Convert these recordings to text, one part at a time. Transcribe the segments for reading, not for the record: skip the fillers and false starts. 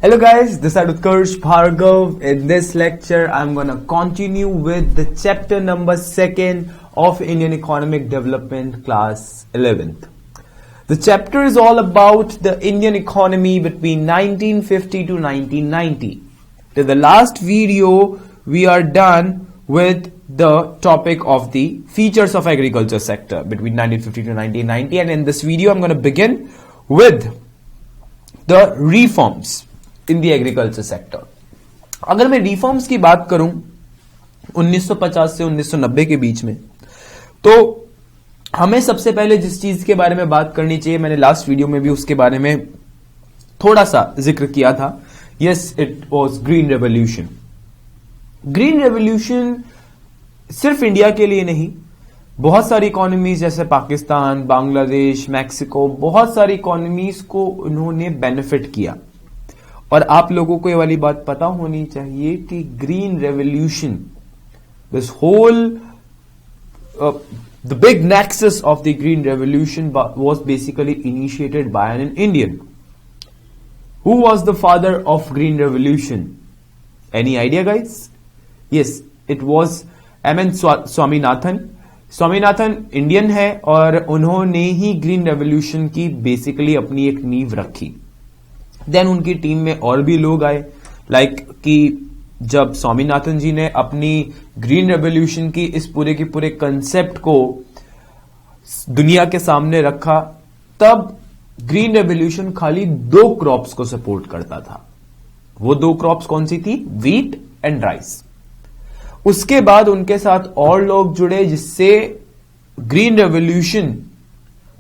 Hello guys, this is Utkarsh Bhargav. In this lecture, I'm gonna continue with the chapter number 2 of Indian Economic Development class 11th. The chapter is all about the Indian economy between 1950 to 1990. To the last video, we are done with the topic of the features of agriculture sector between 1950 to 1990, and in this video, I'm going to begin with the reforms in the agriculture sector. अगर मैं reforms की बात करूं 1950 से 1990 के बीच में, तो हमें सबसे पहले जिस चीज के बारे में बात करनी चाहिए, मैंने लास्ट वीडियो में भी उसके बारे में थोड़ा सा जिक्र किया था. Yes, it was green revolution. Green revolution सिर्फ इंडिया के लिए नहीं, बहुत सारी इकोनॉमीज जैसे पाकिस्तान, बांग्लादेश, मैक्सिको, बहुत सारी इकोनॉमीज को उन्होंने बेनिफिट किया. और आप लोगों को ये वाली बात पता होनी चाहिए कि green revolution, this whole the big nexus of the green revolution was basically initiated by an Indian. Who was the father of green revolution? Any idea guys? Yes, it was M N. Swaminathan. Swaminathan Indian है और उन्होंने ही green revolution की basically अपनी एक नींव रखी. Then उनकी टीम में और भी लोग आए, लाइक कि जब स्वामीनाथन जी ने अपनी ग्रीन रेवोल्यूशन की इस पूरे के पूरे कंसेप्ट को दुनिया के सामने रखा, तब ग्रीन रेवोल्यूशन खाली 2 क्रॉप्स को सपोर्ट करता था. वो 2 क्रॉप्स कौन सी थी? Wheat and rice. उसके बाद उनके साथ और लोग जुड़े, जिससे ग्रीन रेवोल्यूशन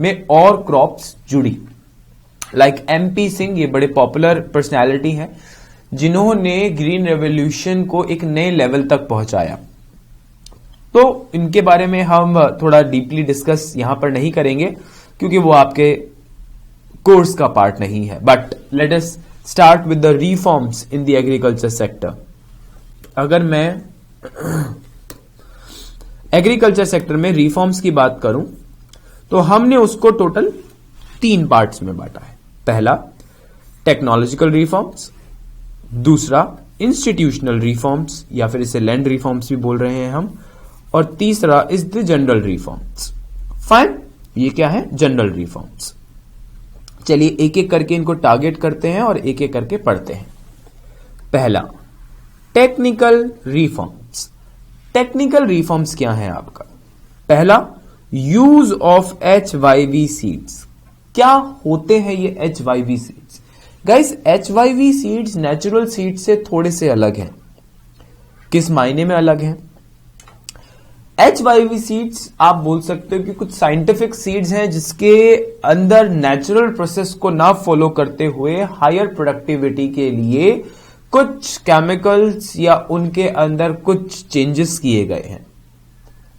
में और क्रॉप्स जुड़ी, लाइक एमपी सिंह. ये बड़े पॉपुलर पर्सनालिटी हैं जिन्होंने ग्रीन रेवोल्यूशन को एक नए लेवल तक पहुंचाया. तो इनके बारे में हम थोड़ा डीपली डिस्कस यहां पर नहीं करेंगे क्योंकि वो आपके कोर्स का पार्ट नहीं है. But let us start with the reforms in the agriculture sector. अगर मैं एग्रीकल्चर सेक्टर में रिफॉर्म्स की बात करूं तो हमने उसको टोटल 3 पार्ट्स में बांटा है. पहला टेक्नोलॉजिकल रिफॉर्म्स, दूसरा इंस्टीट्यूशनल रिफॉर्म्स या फिर इसे लैंड रिफॉर्म्स भी बोल रहे हैं हम, और तीसरा is the general reforms. Fine, ये क्या है? General reforms. चलिए एक एक करके इनको टारगेट करते हैं और एक एक करके पढ़ते हैं. पहला टेक्निकल रिफॉर्म्स. टेक्निकल रिफॉर्म्स क्या है आपका? पहला, यूज ऑफ HYV सीड्स. क्या होते हैं ये HYV seeds? Guys, HYV seeds natural seed से थोड़े से अलग हैं. किस मायने में अलग हैं? HYV सीड्स आप बोल सकते हो कि कुछ साइंटिफिक सीड्स हैं जिसके अंदर नेचुरल प्रोसेस को ना फॉलो करते हुए हायर प्रोडक्टिविटी के लिए कुछ केमिकल्स या उनके अंदर कुछ चेंजेस किए गए हैं.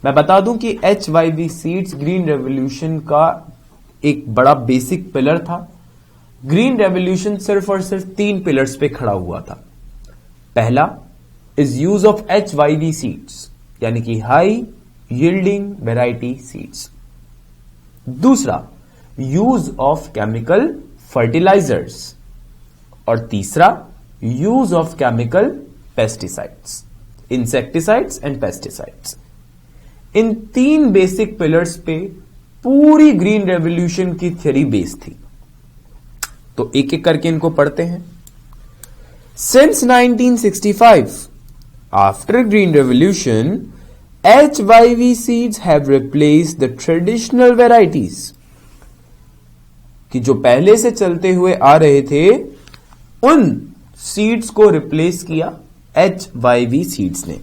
मैं बता दूं कि HYV सीड्स ग्रीन रेवोल्यूशन का एक बड़ा बेसिक पिलर था. ग्रीन रेवोल्यूशन सिर्फ और सिर्फ 3 पिलर्स पे खड़ा हुआ था. पहला is use of HYV seeds, यानी कि हाई यील्डिंग वेराइटी सीड्स. दूसरा, यूज ऑफ केमिकल फर्टिलाइजर्स. और तीसरा, use of chemical pesticides, insecticides and pesticides. In 3 basic pillars पे पूरी ग्रीन रेवोल्यूशन की थ्योरी बेस थी. तो एक एक करके इनको पढ़ते हैं. Since 1965, after green revolution, HYV seeds have replaced the traditional varieties. कि जो पहले से चलते हुए आ रहे थे, उन सीड्स को रिप्लेस किया HYV सीड्स ने.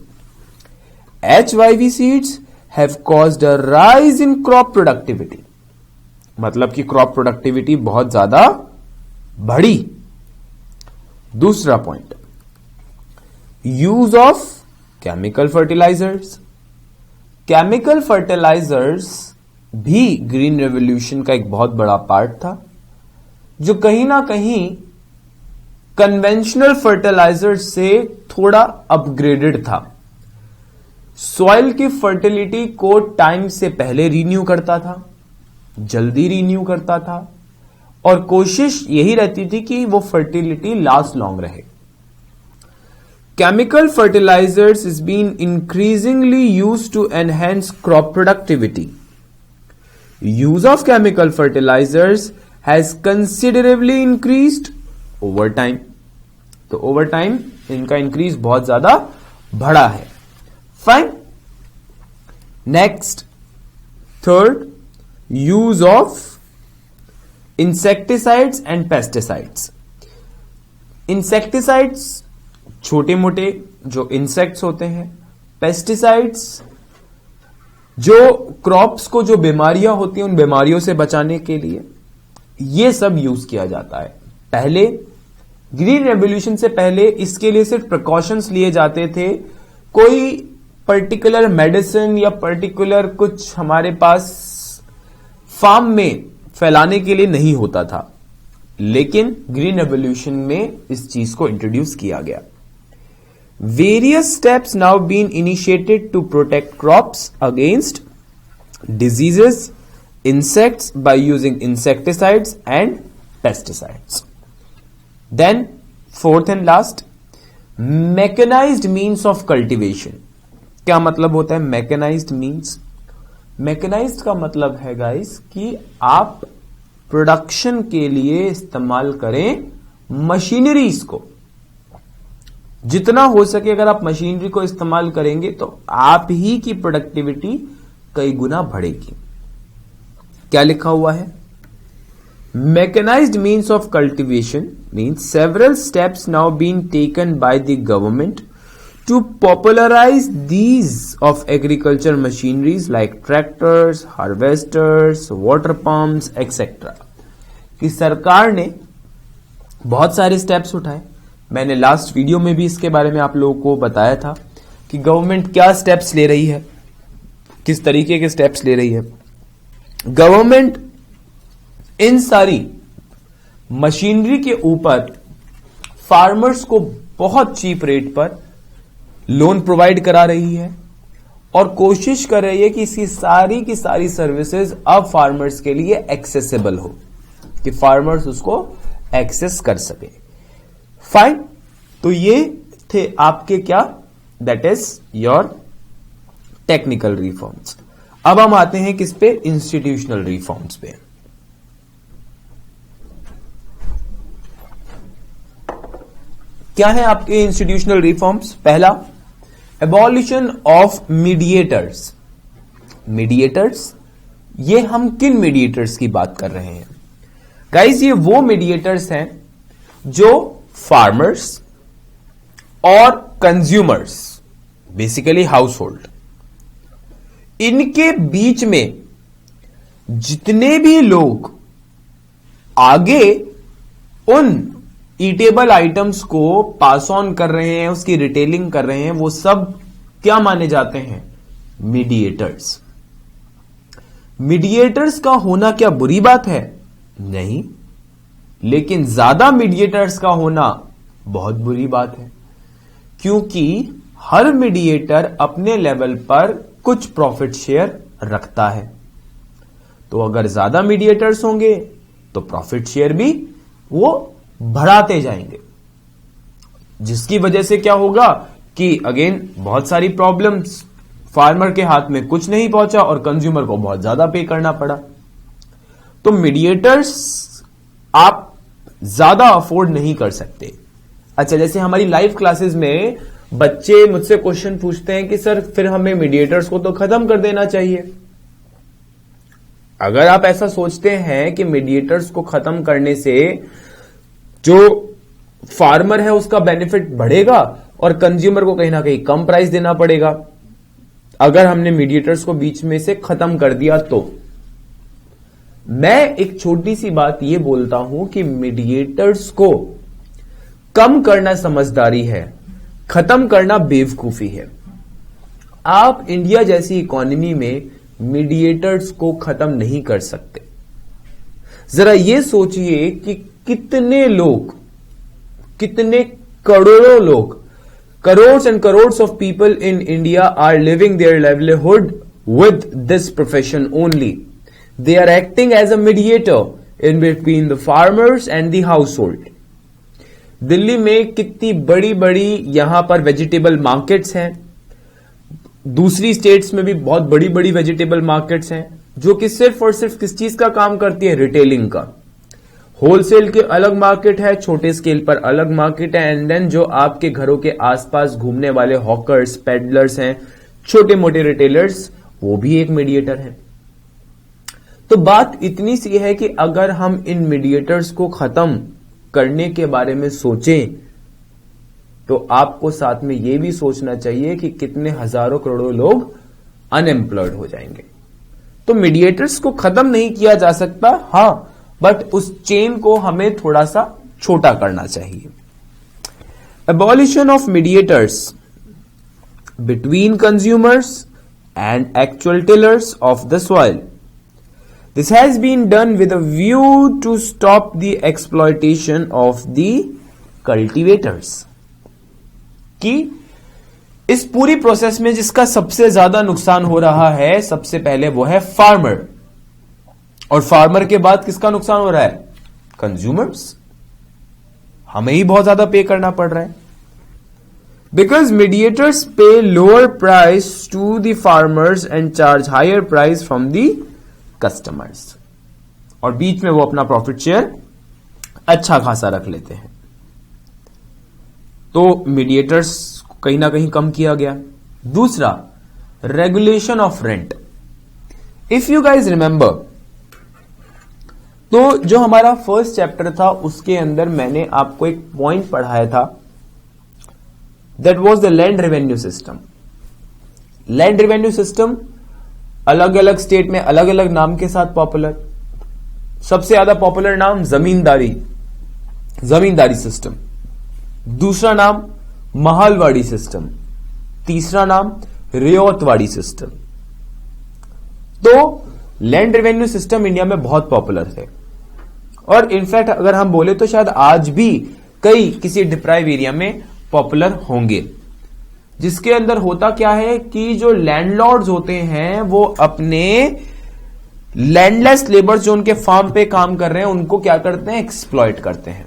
HYV seeds have caused a rise in crop productivity. मतलब कि क्रॉप प्रोडक्टिविटी बहुत ज्यादा बढ़ी. दूसरा point, use of chemical fertilisers. Chemical fertilisers भी ग्रीन रेवोल्यूशन का एक बहुत बड़ा पार्ट था, जो कहीं ना कहीं कन्वेंशनल फर्टिलाइजर्स से थोड़ा अपग्रेडेड था. सॉइल की फर्टिलिटी को टाइम से पहले रीन्यू करता था, जल्दी रीन्यू करता था, और कोशिश यही रहती थी कि वो फर्टिलिटी लास्ट लॉन्ग रहे। Chemical fertilisers is been increasingly used to enhance crop productivity. Use of chemical fertilisers has considerably increased over time. तो ओवर टाइम इनका इंक्रीज बहुत ज्यादा बढ़ा है। Fine. Next, third, use of insecticides and pesticides. Insecticides छोटे मोटे जो insects होते हैं, पेस्टिसाइड्स जो क्रॉप्स को जो बीमारियां होती हैं उन बीमारियों से बचाने के लिए, ये सब यूज किया जाता है। पहले ग्रीन रेवोल्यूशन से पहले इसके लिए सिर्फ प्रिकॉशंस लिए जाते थे, कोई पर्टिकुलर मेडिसिन या पर्टिकुलर कुछ हमारे पास फार्म में फैलाने के लिए नहीं होता था। लेकिन ग्रीन रेवोल्यूशन में इस चीज को इंट्रोड्यूस किया गया। Various steps now been initiated to protect crops against diseases, insects by using insecticides and pesticides. Then fourth and last, mechanized means of cultivation. क्या मतलब होता है mechanized means? Mechanized का मतलब है गाइस कि आप प्रोडक्शन के लिए इस्तेमाल करें मशीनरीज को। जितना हो सके अगर आप मशीनरी को इस्तेमाल करेंगे तो आप ही की प्रोडक्टिविटी कई गुना बढ़ेगी। क्या लिखा हुआ है? Mechanised means of cultivation means several steps now been taken by the government to popularise these of agriculture machineries like tractors, harvesters, water pumps etcetera. कि सरकार ने बहुत सारे स्टेप्स उठाए। मैंने लास्ट वीडियो में भी इसके बारे में आप लोगों को बताया था कि गवर्नमेंट क्या स्टेप्स ले रही है, किस तरीके के स्टेप्स ले रही है। गवर्नमेंट इन सारी मशीनरी के ऊपर फार्मर्स को बहुत चीप रेट पर लोन प्रोवाइड करा रही है और कोशिश कर रही है कि इसकी सारी की सारी सर्विसेज अब फार्मर्स के लिए एक्सेसिबल हो, कि फार्मर्स उसको एक्सेस कर सके। फाइन। तो ये थे आपके क्या, that is your technical reforms. अब हम आते हैं किस पे, इंस्टीट्यूशनल रिफॉर्म्स पे। क्या है आपके इंस्टीट्यूशनल रिफॉर्म्स? पहला, एबॉलिशन ऑफ मीडिएटर्स। मीडिएटर्स, ये हम किन मीडिएटर्स की बात कर रहे हैं गाइस? ये वो मीडिएटर्स हैं जो फार्मर्स और कंज्यूमर्स, बेसिकली हाउस होल्ड, इनके बीच में जितने भी लोग आगे उन ईटेबल आइटम्स को पास ऑन कर रहे हैं, उसकी रिटेलिंग कर रहे हैं, वो सब क्या माने जाते हैं? मीडिएटर्स। मीडिएटर्स का होना क्या बुरी बात है? नहीं, लेकिन ज्यादा मीडिएटर्स का होना बहुत बुरी बात है, क्योंकि हर मीडिएटर अपने लेवल पर कुछ प्रॉफिट शेयर रखता है। तो अगर ज्यादा मीडिएटर्स होंगे तो प्रॉफिट शेयर भी वो बढ़ाते जाएंगे, जिसकी वजह से क्या होगा कि अगेन बहुत सारी प्रॉब्लम्स, फार्मर के हाथ में कुछ नहीं पहुंचा और कंज्यूमर को बहुत ज्यादा पे करना पड़ा। तो मीडिएटर्स आप ज्यादा अफोर्ड नहीं कर सकते। अच्छा, जैसे हमारी लाइव क्लासेस में बच्चे मुझसे क्वेश्चन पूछते हैं कि सर फिर हमें मीडिएटर्स को तो खत्म कर देना चाहिए। अगर आप ऐसा सोचते हैं कि मीडिएटर्स को खत्म करने से जो फार्मर है उसका बेनिफिट बढ़ेगा और कंज्यूमर को कहीं ना कहीं कम प्राइस देना पड़ेगा, अगर हमने मीडिएटर्स को बीच में से खत्म कर दिया, तो मैं एक छोटी सी बात यह बोलता हूं कि मीडिएटर्स को कम करना समझदारी है, खत्म करना बेवकूफी है। आप इंडिया जैसी इकोनॉमी में मीडिएटर्स को खत्म नहीं कर सकते। जरा यह सोचिए कि कितने लोग, कितने करोड़ों लोग, crores and crores of people in India are living their livelihood with this profession only. They are acting as a mediator in between the farmers and the household. Delhi में कितनी बड़ी बड़ी यहां पर वेजिटेबल मार्केट्स हैं, दूसरी स्टेट्स में भी बहुत बड़ी बड़ी वेजिटेबल मार्केट्स हैं, जो कि सिर्फ और सिर्फ किस चीज का काम करती है, रिटेलिंग का। होलसेल के अलग मार्केट है, छोटे स्केल पर अलग मार्केट है, एंड देन जो आपके घरों के आसपास घूमने वाले हॉकर्स, पेडलर्स हैं, छोटे मोटे रिटेलर्स, वो भी एक मीडिएटर है। तो बात इतनी सी है कि अगर हम इन मीडिएटर्स को खत्म करने के बारे में सोचें तो आपको साथ में यह भी सोचना चाहिए कि कितने हजारों करोड़ों लोग अनएम्प्लॉयड हो जाएंगे। तो मीडिएटर्स को खत्म नहीं किया जा सकता, हां, बट उस चेन को हमें थोड़ा सा छोटा करना चाहिए। Abolition of mediators between consumers and actual tillers of the soil. This has been done with a view to stop the exploitation of the cultivators. कि इस पूरी प्रोसेस में जिसका सबसे ज्यादा नुकसान हो रहा है, सबसे पहले वो है फार्मर, और फार्मर के बाद किसका नुकसान हो रहा है, कंज्यूमर्स। हमें ही बहुत ज्यादा पे करना पड़ रहा है, because mediators pay lower price to the farmers and charge higher price from the customers, और बीच में वो अपना प्रॉफिट शेयर अच्छा खासा रख लेते हैं। तो मीडिएटर्स कहीं ना कहीं कम किया गया। दूसरा, regulation of rent. If you guys remember, तो जो हमारा फर्स्ट चैप्टर था उसके अंदर मैंने आपको एक पॉइंट पढ़ाया था, that was the land revenue system. Land revenue system अलग अलग स्टेट में अलग अलग नाम के साथ पॉपुलर। सबसे ज्यादा पॉपुलर नाम जमींदारी सिस्टम, दूसरा नाम महलवाड़ी सिस्टम, तीसरा नाम रियायतवाड़ी सिस्टम। तो लैंड रेवेन्यू सिस्टम इंडिया में बहुत पॉपुलर थे, और इनफैक्ट अगर हम बोले तो शायद आज भी कई किसी डिप्राइव एरिया में पॉपुलर होंगे, जिसके अंदर होता क्या है कि जो लैंडलॉर्ड्स होते हैं वो अपने लैंडलेस लेबर्स जो उनके फार्म पे काम कर रहे हैं उनको क्या करते हैं, एक्सप्लॉइट करते हैं।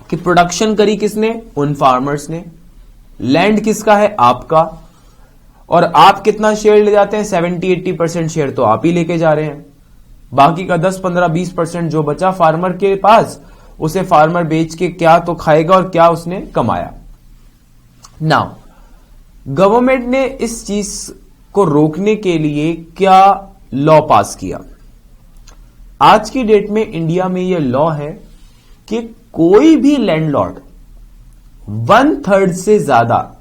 कि प्रोडक्शन करी किसने, उन फार्मर्स ने। लैंड किसका है, आपका, और आप कितना शेयर ले जाते हैं, 70-80% शेयर तो आप ही लेके जा रहे हैं। बाकी का 10-15-20% जो बचा फार्मर के पास, उसे फार्मर बेच के क्या तो खाएगा और क्या उसने कमाया। नाउ गवर्नमेंट ने इस चीज को रोकने के लिए क्या लॉ पास किया। आज की डेट में इंडिया में यह लॉ है कि कोई भी लैंडलॉर्ड 1/3 से ज्यादा,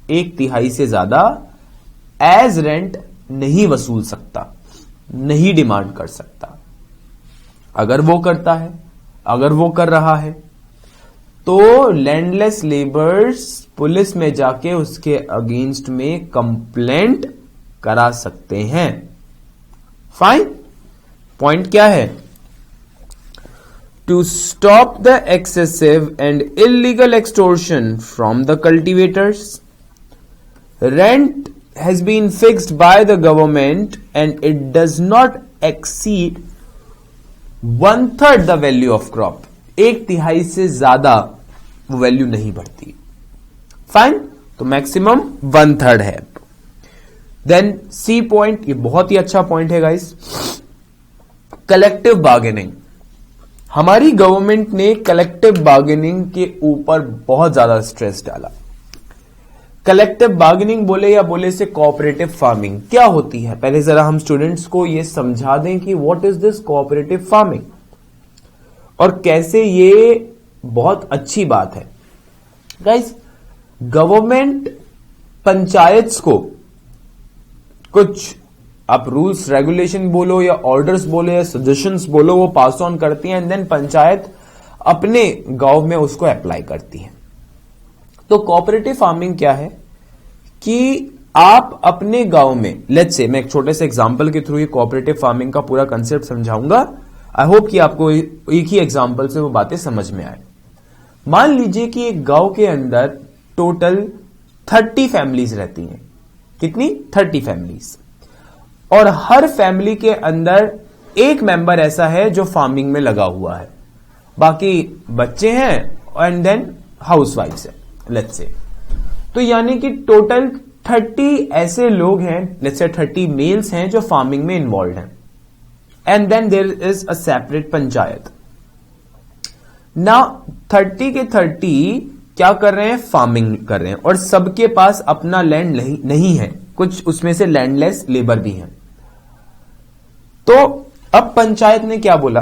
1/3 से ज्यादा एज रेंट नहीं वसूल सकता, नहीं डिमांड कर सकता। अगर वो करता है, अगर वो कर रहा है, तो लैंडलेस लेबर्स पुलिस में जाके उसके अगेंस्ट में कंप्लेंट करा सकते हैं। फाइन, पॉइंट क्या है, to stop the excessive and illegal extortion from the cultivators, rent has been fixed by the government and it does not exceed 1/3 the value of crop. 1/3 से ज्यादा वो वैल्यू नहीं बढ़ती। फाइन, तो मैक्सिमम 1/3 है। Then C point, ये बहुत ही अच्छा पॉइंट है गाइस, कलेक्टिव बार्गेनिंग। हमारी गवर्नमेंट ने कलेक्टिव बार्गेनिंग के ऊपर बहुत ज्यादा स्ट्रेस डाला। कलेक्टिव बार्गेनिंग बोले या बोले से कोऑपरेटिव फार्मिंग क्या होती है, पहले जरा हम स्टूडेंट्स को यह समझा दें कि what is this cooperative farming और कैसे ये बहुत अच्छी बात है। गाइस, गवर्नमेंट पंचायत को कुछ आप रूल्स रेगुलेशन बोलो या ऑर्डर्स बोलो या सजेशंस बोलो, वो पास ऑन करती है एंड देन पंचायत अपने गांव में उसको अप्लाई करती है। तो कोऑपरेटिव फार्मिंग क्या है कि आप अपने गांव में, लेट्स से मैं एक छोटे से एग्जांपल के थ्रू ये कोऑपरेटिव फार्मिंग का पूरा कंसेप्ट समझाऊंगा। आई होप कि आपको एक ही एग्जांपल से वो बातें समझ में आए। मान लीजिए कि एक गांव के अंदर टोटल 30 फैमिलीज रहती हैं। कितनी? 30 फैमिलीज। और हर फैमिली के अंदर एक मेंबर ऐसा है जो फार्मिंग में लगा हुआ है, बाकी बच्चे हैं एंड देन हाउसवाइफ्स है, लेट्स से। तो यानी कि टोटल 30 ऐसे लोग हैं, लेट्स से 30 मेल्स हैं जो फार्मिंग में इन्वॉल्व हैं, and then there is a separate panchayat. ना 30 के 30 क्या कर रहे हैं, फार्मिंग कर रहे हैं, और सबके पास अपना लैंड नहीं है, कुछ उसमें से लैंडलेस लेबर भी हैं। तो अब पंचायत ने क्या बोला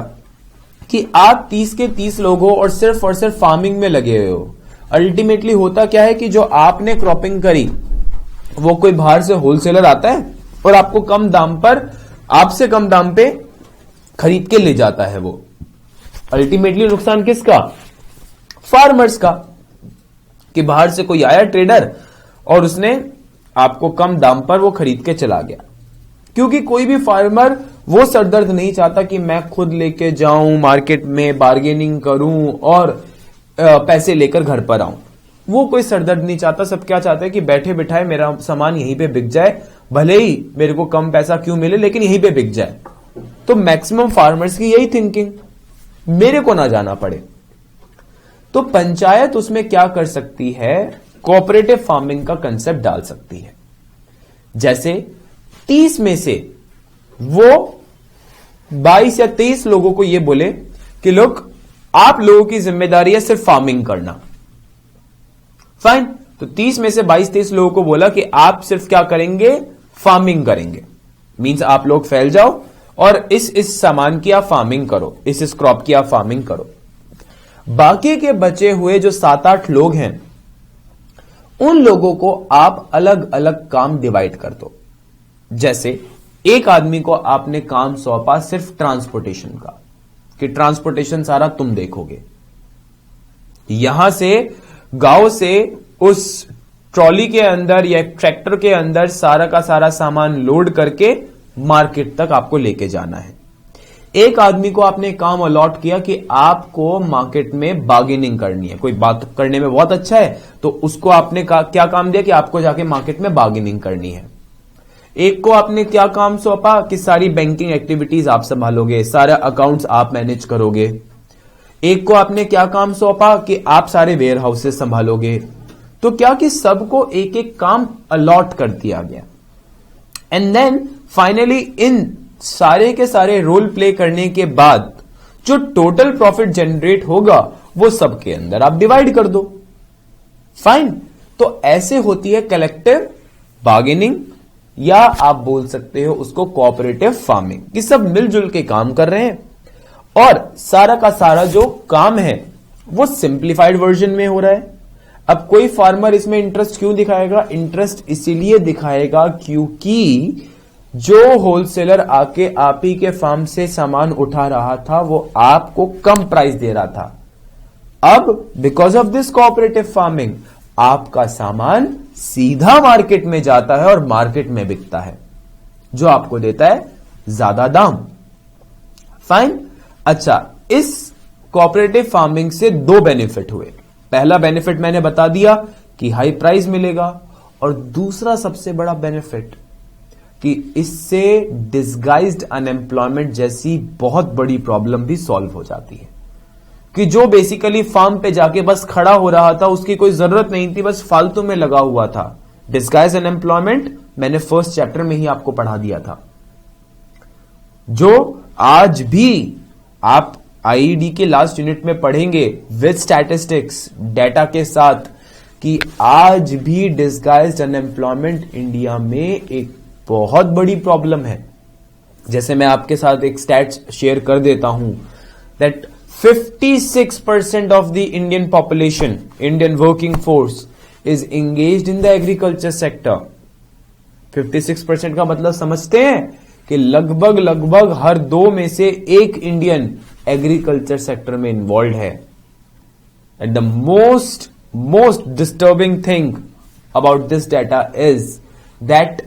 कि आप 30 के 30 लोग हो और सिर्फ फार्मिंग में लगे हुए हो। अल्टीमेटली होता क्या है कि जो आपने क्रॉपिंग करी वो कोई बाहर से होलसेलर आता है और आपको कम दाम पर, आपसे कम दाम पे खरीद के ले जाता है। वो अल्टीमेटली नुकसान किसका, फार्मर्स का, कि बाहर से कोई आया ट्रेडर और उसने आपको कम दाम पर वो खरीद के चला गया। क्योंकि कोई भी फार्मर वो सरदर्द नहीं चाहता कि मैं खुद लेके जाऊं मार्केट में, बार्गेनिंग करूं और पैसे लेकर घर पर आऊं। वो कोई सरदर्द नहीं चाहता। सब क्या चाहते हैं कि बैठे बिठाए मेरा सामान यहीं पे बिक जाए, भले ही मेरे को कम पैसा क्यों मिले, लेकिन यहीं पे बिक जाए। तो मैक्सिमम फार्मर्स की यही थिंकिंग, मेरे को ना जाना पड़े। तो पंचायत उसमें क्या कर सकती है, कोऑपरेटिव फार्मिंग का कंसेप्ट डाल सकती है। जैसे 30 में से वो 22 या 23 लोगों को यह बोले कि लोग, आप लोगों की जिम्मेदारी है सिर्फ फार्मिंग करना। फाइन। तो 30 में से 22-23 लोगों को बोला कि आप सिर्फ क्या करेंगे, फार्मिंग करेंगे। मींस आप लोग फैल जाओ और इस सामान की आप फार्मिंग करो, इस क्रॉप की आप फार्मिंग करो। बाकी के बचे हुए जो 7-8 लोग हैं, उन लोगों को आप अलग अलग काम डिवाइड कर दो। जैसे एक आदमी को आपने काम सौंपा सिर्फ ट्रांसपोर्टेशन का, कि ट्रांसपोर्टेशन सारा तुम देखोगे, यहां से गांव से उस ट्रॉली के अंदर या ट्रैक्टर के अंदर सारा का सारा सामान लोड करके मार्केट तक आपको लेके जाना है। एक आदमी को आपने काम अलॉट किया कि आपको मार्केट में बार्गेनिंग करनी है, कोई बात करने में बहुत अच्छा है तो उसको आपने क्या काम दिया कि आपको जाके मार्केट में बार्गेनिंग करनी है। एक को आपने क्या काम सौंपा कि सारी बैंकिंग एक्टिविटीज आप संभालोगे, सारे अकाउंट्स आप मैनेज करोगे। एक को आपने क्या काम सौंपा कि आप सारे वेयर हाउसेस संभालोगे। तो क्या कि सबको एक एक काम अलॉट कर दिया गया, एंड देन फाइनली इन सारे के सारे रोल प्ले करने के बाद जो टोटल प्रॉफिट जनरेट होगा वो सबके अंदर आप डिवाइड कर दो। फाइन। तो ऐसे होती है कलेक्टिव बार्गेनिंग, या आप बोल सकते हो उसको कोऑपरेटिव फार्मिंग, कि सब मिलजुल के काम कर रहे हैं और सारा का सारा जो काम है वो सिंप्लीफाइड वर्जन में हो रहा है। अब कोई फार्मर इसमें इंटरेस्ट क्यों दिखाएगा, इंटरेस्ट इसीलिए दिखाएगा क्योंकि जो होलसेलर आके आप ही के फार्म से सामान उठा रहा था वो आपको कम प्राइस दे रहा था। अब because of this cooperative farming आपका सामान सीधा मार्केट में जाता है और मार्केट में बिकता है, जो आपको देता है ज्यादा दाम। फाइन। अच्छा, इस कोऑपरेटिव फार्मिंग से 2 बेनिफिट हुए। पहला बेनिफिट मैंने बता दिया कि हाई प्राइस मिलेगा, और दूसरा सबसे बड़ा बेनिफिट कि इससे डिस्गाइज्ड अनएम्प्लॉयमेंट जैसी बहुत बड़ी प्रॉब्लम भी सॉल्व हो जाती है, कि जो बेसिकली फार्म पे जाके बस खड़ा हो रहा था, उसकी कोई जरूरत नहीं थी, बस फालतू में लगा हुआ था। डिस्गाइज अनएम्प्लॉयमेंट मैंने फर्स्ट चैप्टर में ही आपको पढ़ा दिया था, जो आज भी आप आईईडी के लास्ट यूनिट में पढ़ेंगे विद स्टैटिस्टिक्स, डेटा के साथ, कि आज भी डिस्गाइज्ड अनएम्प्लॉयमेंट इंडिया में एक बहुत बड़ी प्रॉब्लम है। जैसे मैं आपके साथ एक स्टैट्स शेयर कर देता हूं that 56% of the Indian population, Indian working force is engaged in the agriculture sector. 56% का मतलब समझते हैं कि लगभग हर 2 में से 1 इंडियन एग्रीकल्चर सेक्टर में इन्वॉल्व है। And the most disturbing thing about this data is that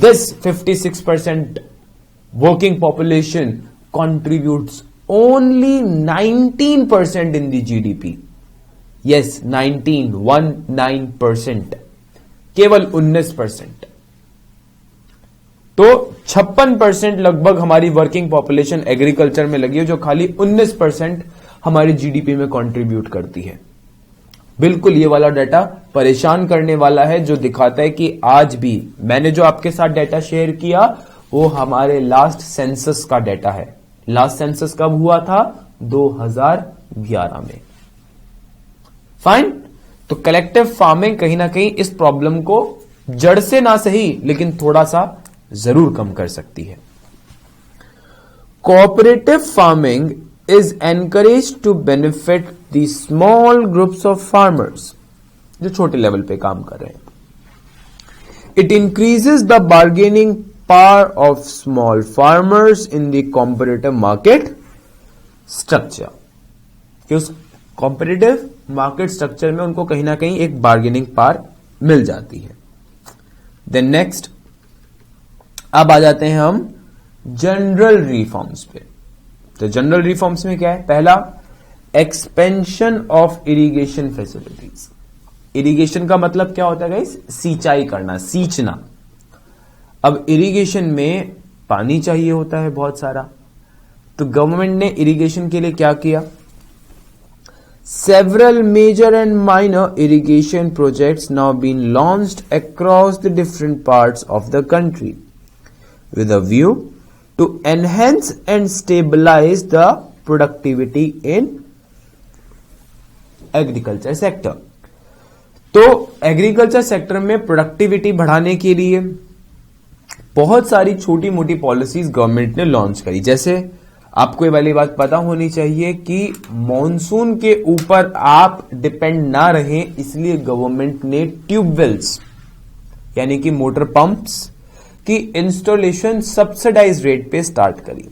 this 56% working population contributes only 19% in the GDP. Yes, 19%. केवल 19%। तो 56% लगभग हमारी वर्किंग पॉपुलेशन एग्रीकल्चर में लगी है, जो खाली 19% हमारी जीडीपी में कंट्रीब्यूट करती है। बिल्कुल ये वाला डाटा परेशान करने वाला है, जो दिखाता है कि आज भी मैंने जो आपके साथ डाटा शेयर किया वो हमारे लास्ट सेंसस का डाटा है। लास्ट सेंसस कब हुआ था? 2011 में। फाइन। तो कलेक्टिव फार्मिंग कहीं ना कहीं इस प्रॉब्लम को जड़ से ना सही लेकिन थोड़ा सा जरूर कम कर सकती है। Cooperative farming is encouraged to benefit the small groups of farmers जो छोटे लेवल पे काम कर रहे हैं। It increases the bargaining power of small farmers in the competitive market structure। कि उस competitive market structure में उनको कहीं ना कहीं एक bargaining power मिल जाती है। Then next, अब आ जाते हैं हम जनरल रिफॉर्म्स पे। तो जनरल रिफॉर्म्स में क्या है? पहला, expansion of irrigation facilities. Irrigation का मतलब क्या होता है गाइस? सिंचाई करना, सींचना। अब इरिगेशन में पानी चाहिए होता है बहुत सारा, तो गवर्नमेंट ने इरिगेशन के लिए क्या किया? Several major and minor irrigation projects now been launched across the different parts of the country with a view to enhance and stabilize the productivity in agriculture sector। तो एग्रीकल्चर सेक्टर में productivity बढ़ाने के लिए बहुत सारी छोटी मोटी policies government ने लॉन्च करी। जैसे आपको ये वाली बात पता होनी चाहिए कि मॉनसून के ऊपर आप डिपेंड ना रहें, इसलिए गवर्नमेंट ने ट्यूबवेल्स यानी कि मोटर पंप्स की इंस्टॉलेशन सब्सिडाइज रेट पे स्टार्ट करी।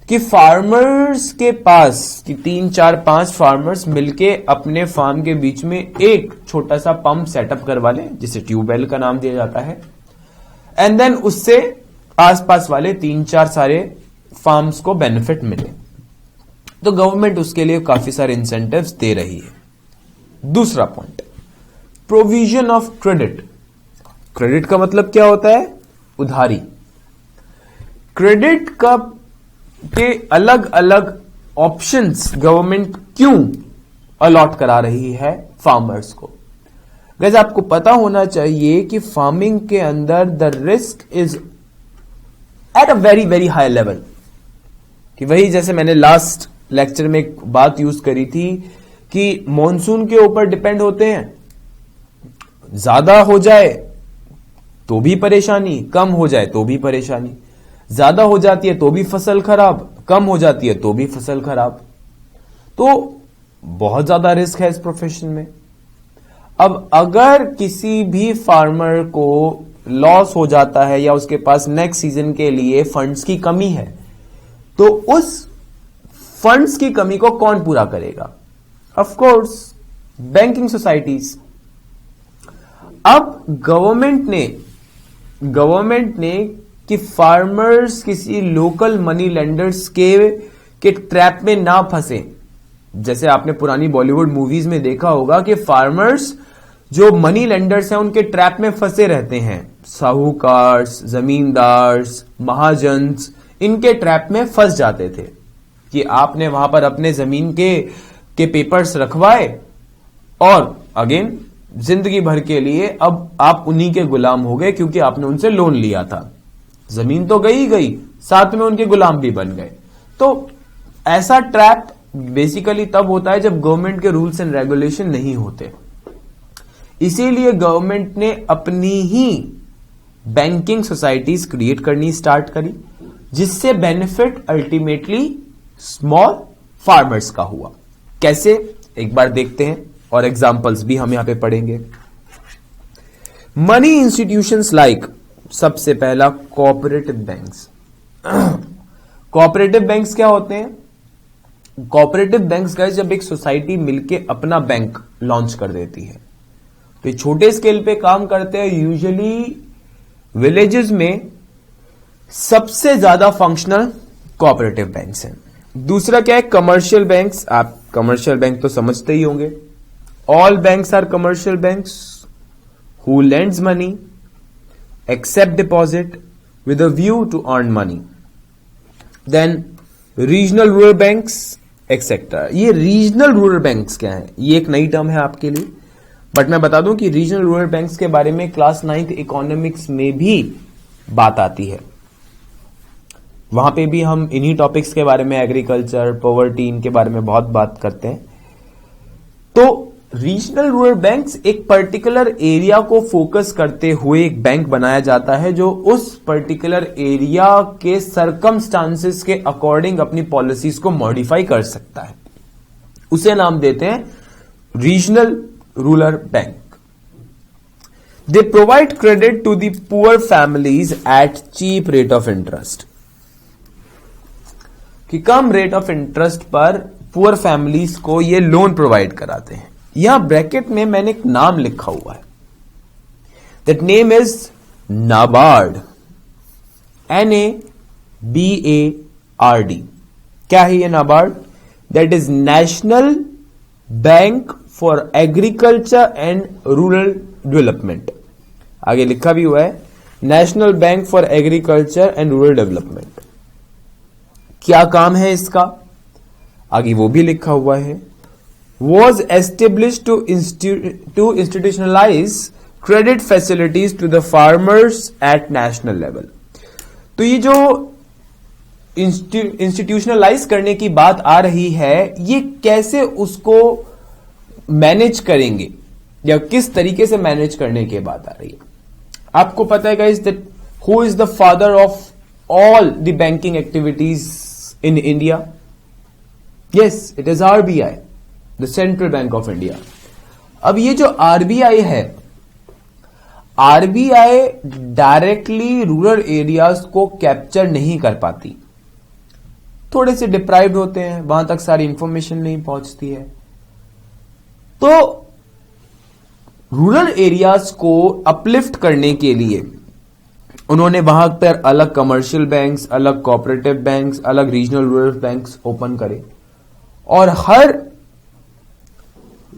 कि फार्मर्स के पास कि 3, 4, 5 फार्मर्स मिलके अपने फार्म के बीच में एक छोटा सा पंप सेटअप करवा लें, जिसे ट्यूबवेल का नाम दिया जाता है, एंड देन उससे आसपास वाले 3, 4 सारे फार्म्स को बेनिफिट मिले। तो गवर्नमेंट उसके लिए काफी सारे इंसेंटिव्स दे रही है। दूसरा point, provision of credit. Credit का मतलब क्या होता है? उधारी। क्रेडिट का के अलग अलग ऑप्शंस गवर्नमेंट क्यों अलॉट करा रही है फार्मर्स को? गाइस आपको पता होना चाहिए कि फार्मिंग के अंदर the risk is at a very very high level. कि वही जैसे मैंने लास्ट लेक्चर में एक बात यूज करी थी कि मॉनसून के ऊपर डिपेंड होते हैं, ज्यादा हो जाए तो भी परेशानी, कम हो जाए तो भी परेशानी। ज्यादा हो जाती है तो भी फसल खराब, कम हो जाती है तो भी फसल खराब। तो बहुत ज्यादा रिस्क है इस प्रोफेशन में। अब अगर किसी भी फार्मर को लॉस हो जाता है या उसके पास नेक्स्ट सीजन के लिए फंड्स की कमी है, तो उस फंड्स की कमी को कौन पूरा करेगा? Of course banking societies. अब गवर्नमेंट ने कि फार्मर्स किसी लोकल मनी लेंडर्स के ट्रैप में ना फंसे। जैसे आपने पुरानी बॉलीवुड मूवीज में देखा होगा कि फार्मर्स जो मनी लेंडर्स हैं उनके ट्रैप में फंसे रहते हैं। साहूकार्स, जमींदार्स, महाजन्स इनके ट्रैप में फंस जाते थे कि आपने वहां पर अपने जमीन के पेपर्स रखवाए और अगेन जिंदगी भर के लिए अब आप उन्हीं के गुलाम हो गए, क्योंकि आपने उनसे लोन लिया था। जमीन तो गई, साथ में उनके गुलाम भी बन गए। तो ऐसा ट्रैप बेसिकली तब होता है जब गवर्नमेंट के रूल्स एंड रेगुलेशन नहीं होते। इसीलिए गवर्नमेंट ने अपनी ही बैंकिंग सोसाइटीज क्रिएट करनी स्टार्ट करी, जिससे बेनिफिट अल्टीमेटली स्मॉल फार्मर्स का हुआ। कैसे, एक बार देखते हैं और एग्जांपल्स भी हम यहां पे पढ़ेंगे। मनी इंस्टीट्यूशंस लाइक, सबसे पहला कोऑपरेटिव बैंक्स। कोऑपरेटिव बैंक्स क्या होते हैं? कोऑपरेटिव बैंक्स गाइस जब एक सोसाइटी मिलके अपना बैंक लॉन्च कर देती है, तो ये छोटे स्केल पे काम करते हैं। यूजुअली विलेजेस में सबसे ज्यादा फंक्शनल कोऑपरेटिव बैंक्स हैं। दूसरा क्या है? Commercial banks. आप कमर्शियल बैंक तो समझते ही होंगे। All banks are commercial banks who lends money, except deposit, with a view to earn money. Then regional rural banks etc. ये रीजनल रूरल बैंक्स क्या है? ये एक नई टर्म है आपके लिए, बट मैं बता दूं कि रीजनल रूरल बैंक्स के बारे में क्लास 9th इकोनॉमिक्स में भी बात आती है। वहां पे भी हम इन्हीं टॉपिक्स के बारे में, एग्रीकल्चर, पॉवर्टी, इनके बारे में बहुत बात करते हैं। तो रीजनल रूरल बैंक्स एक पर्टिकुलर एरिया को फोकस करते हुए एक बैंक बनाया जाता है जो उस पर्टिकुलर एरिया के सर्कमस्टांसेस के अकॉर्डिंग अपनी पॉलिसीज को मॉडिफाई कर सकता है। उसे नाम देते हैं regional rural bank. They provide credit to the poor families at cheap rate of interest, कि कम रेट ऑफ इंटरेस्ट पर पुअर फैमिलीज को ये लोन प्रोवाइड कराते हैं। यहां ब्रैकेट में मैंने एक नाम लिखा हुआ है, that name is NABARD, NABARD। क्या है ये NABARD? That is national bank for agriculture and rural development. आगे लिखा भी हुआ है national bank for agriculture and rural development. क्या काम है इसका? आगे वो भी लिखा हुआ है। Was established to institutionalize credit facilities to the farmers at national level। तो ये जो इंस्टीट्यूशनलाइज करने की बात आ रही है, ये कैसे उसको मैनेज करेंगे या किस तरीके से मैनेज करने की बात आ रही है। आपको पता है guys that who is the father of all the banking activities in India? Yes, it is RBI, the central bank of India. अब ये जो RBI है, RBI डायरेक्टली रूरल एरियाज को कैप्चर नहीं कर पाती, थोड़े से डिप्राइव्ड होते हैं, वहां तक सारी इंफॉर्मेशन नहीं पहुंचती है। तो रूरल एरियाज को अपलिफ्ट करने के लिए उन्होंने वहां पर अलग कमर्शियल बैंक्स, अलग कोऑपरेटिव बैंक्स, अलग रीजनल रूरल बैंक्स ओपन करे, और हर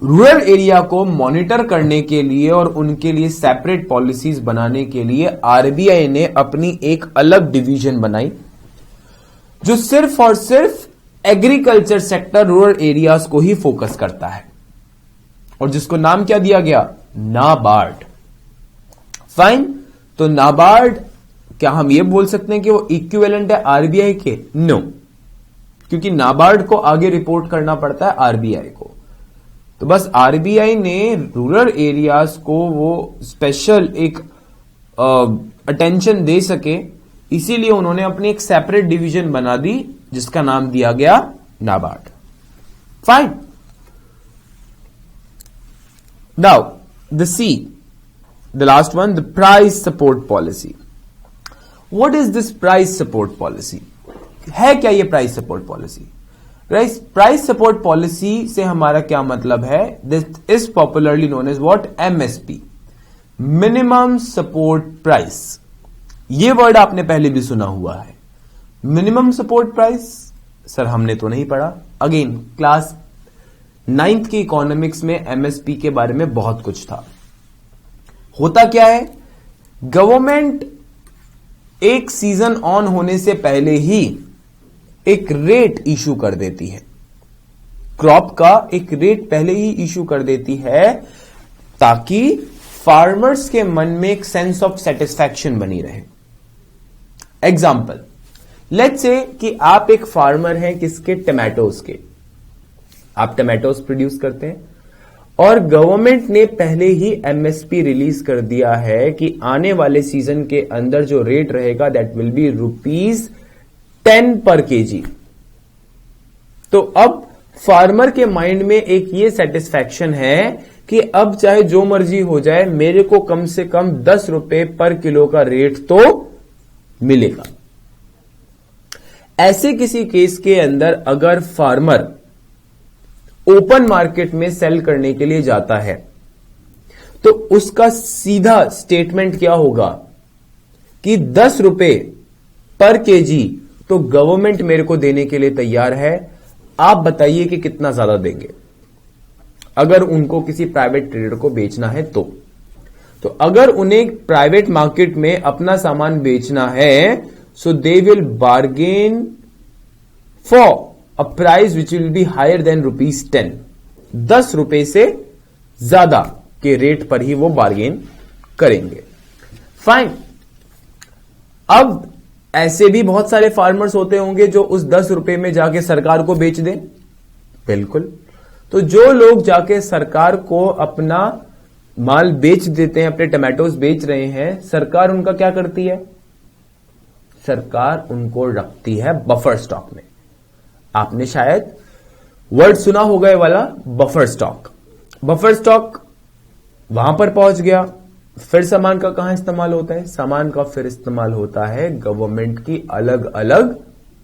रूरल एरिया को मॉनिटर करने के लिए और उनके लिए सेपरेट पॉलिसीज बनाने के लिए RBI ने अपनी एक अलग डिवीजन बनाई जो सिर्फ और सिर्फ एग्रीकल्चर सेक्टर, रूरल एरियाज को ही फोकस करता है, और जिसको नाम क्या दिया गया? नाबार्ड। फाइन। तो नाबार्ड, क्या हम ये बोल सकते हैं कि वो इक्विवेलेंट है RBI के? नो, क्योंकि नाबार्ड को आगे रिपोर्ट करना पड़ता है RBI को। तो बस RBI ने रूरल एरियाज को वो स्पेशल एक अटेंशन दे सके, इसीलिए उन्होंने अपनी एक सेपरेट डिवीजन बना दी जिसका नाम दिया गया NABARD. Fine. Now the C, the last one, the price support policy. What is this price support policy? है क्या ये price support policy? Price support policy से हमारा क्या मतलब है? This is popularly known as what? MSP, minimum support price. ये word आपने पहले भी सुना हुआ है, मिनिमम सपोर्ट प्राइस। सर हमने तो नहीं पढ़ा। अगेन क्लास 9th की इकोनॉमिक्स में MSP के बारे में बहुत कुछ था। होता क्या है, गवर्नमेंट एक सीजन ऑन होने से पहले ही एक रेट इशू कर देती है, क्रॉप का एक रेट पहले ही इशू कर देती है, ताकि फार्मर्स के मन में एक सेंस ऑफ सेटिस्फैक्शन बनी रहे। एग्जाम्पल, लेट्स से कि आप एक फार्मर हैं किसके? टमाटोज के। आप टमाटोज प्रोड्यूस करते हैं और गवर्नमेंट ने पहले ही MSP रिलीज कर दिया है कि आने वाले सीजन के अंदर जो रेट रहेगा दैट विल बी ₹10 पर kg। तो अब फार्मर के माइंड में एक ये सेटिस्फैक्शन है कि अब चाहे जो मर्जी हो जाए, मेरे को कम से कम 10 रुपए पर किलो का रेट तो मिलेगा। ऐसे किसी केस के अंदर अगर फार्मर ओपन मार्केट में सेल करने के लिए जाता है तो उसका सीधा स्टेटमेंट क्या होगा कि 10 रुपए पर kg तो गवर्नमेंट मेरे को देने के लिए तैयार है, आप बताइए कि कितना ज्यादा देंगे अगर उनको किसी प्राइवेट ट्रेडर को बेचना है। तो तो अगर उन्हें प्राइवेट मार्केट में अपना सामान बेचना है, so they will bargain for a price which will be higher than ₹10। 10 रुपए से ज्यादा के रेट पर ही वो बार्गेन करेंगे। फाइन। अब ऐसे भी बहुत सारे फार्मर्स होते होंगे जो उस 10 रुपए में जाके सरकार को बेच दें। बिल्कुल। तो जो लोग जाके सरकार को अपना माल बेच देते हैं, अपने टमाटोज बेच रहे हैं, सरकार उनका क्या करती है? सरकार उनको रखती है बफर स्टॉक में। आपने शायद वर्ड सुना होगा ये वाला, बफर स्टॉक। बफर स्टॉक वहां पर पहुंच गया, फिर सामान का कहां इस्तेमाल होता है? सामान का फिर इस्तेमाल होता है गवर्नमेंट की अलग अलग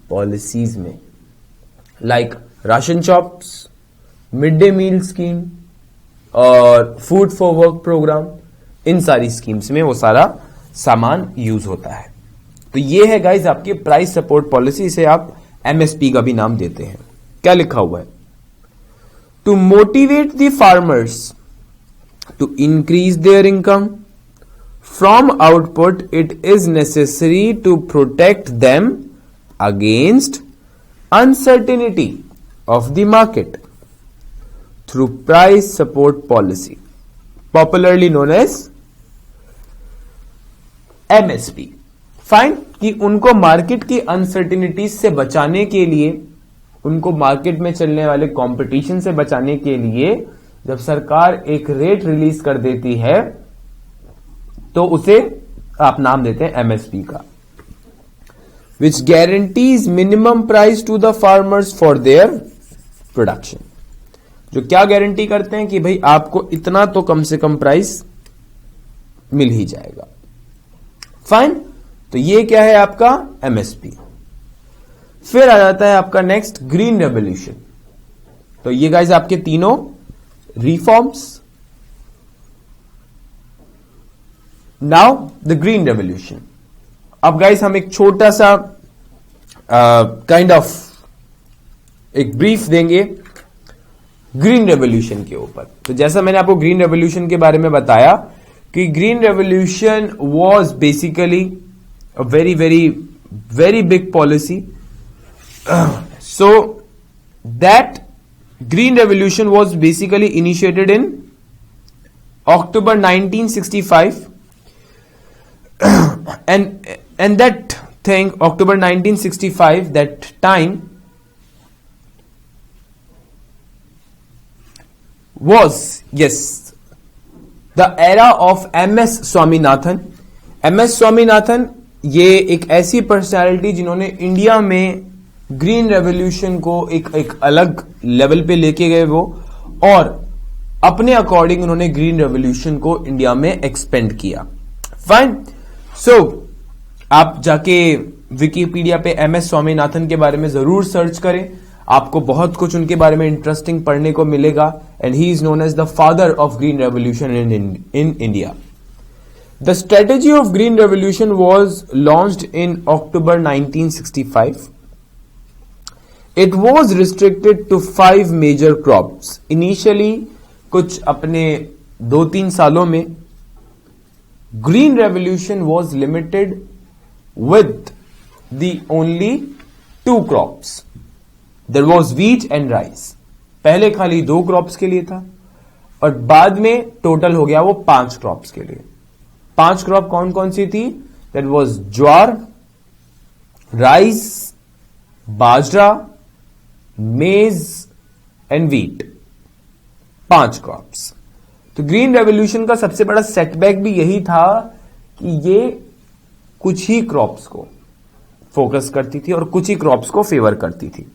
पॉलिसीज में, like ration shops, mid day meal scheme और फूड फॉर वर्क प्रोग्राम। इन सारी स्कीम्स में वो सारा सामान यूज होता है। तो ये है गाइज आपकी प्राइस सपोर्ट पॉलिसी। इसे आप एमएसपी का भी नाम देते हैं। क्या लिखा हुआ है? To motivate the farmers to increase their income from output, it is necessary to protect them against uncertainty of the market through price support policy, popularly known as MSP. Fine. कि उनको मार्केट की uncertainties से बचाने के लिए, उनको market में चलने वाले कंपटीशन से बचाने के लिए जब सरकार एक रेट रिलीज कर देती है तो उसे आप नाम देते हैं एमएसपी का, which guarantees minimum price to the farmers for their production. जो क्या गारंटी करते हैं कि भाई आपको इतना तो कम से कम प्राइस मिल ही जाएगा। फाइन। तो ये क्या है आपका एमएसपी। फिर आ जाता है आपका नेक्स्ट ग्रीन रेवोल्यूशन। तो ये गाइस आपके तीनों reforms. Now the green revolution. अब गाइस हम एक छोटा सा काइंड ऑफ एक ब्रीफ देंगे ग्रीन रेवोल्यूशन के ऊपर। तो जैसा मैंने आपको ग्रीन रेवोल्यूशन के बारे में बताया कि green revolution was basically a very very very big policy. So that Green Revolution was basically initiated in October 1965 and that thing, October 1965, that time was, yes, the era of MS Swaminathan. MS Swaminathan ये एक ऐसी personality जिन्होंने India में green revolution को एक अलग level पे लेके गए वो, और अपने अकॉर्डिंग उन्होंने ग्रीन रेवोल्यूशन को इंडिया में एक्सपेंड किया। फाइन। सो आप जाके विकिपीडिया पे एमएस स्वामीनाथन के बारे में जरूर सर्च करें, आपको बहुत कुछ उनके बारे में इंटरेस्टिंग पढ़ने को मिलेगा। And he is known as the father of green revolution in India. The strategy of green revolution was launched in October 1965. It was restricted to 5 major crops. Initially, कुछ अपने 2-3 सालों में Green Revolution was limited with the only 2 crops. There was wheat and rice. पहले खाली 2 crops के लिए था और बाद में टोटल हो गया वो 5 क्रॉप्स के लिए। 5 क्रॉप कौन कौन सी थी? दैट वाज ज्वार, राइस, बाजरा, मेज एंड व्हीट। 5 क्रॉप्स। तो ग्रीन रेवोल्यूशन का सबसे बड़ा सेटबैक भी यही था कि ये कुछ ही क्रॉप्स को फोकस करती थी और कुछ ही क्रॉप्स को फेवर करती थी।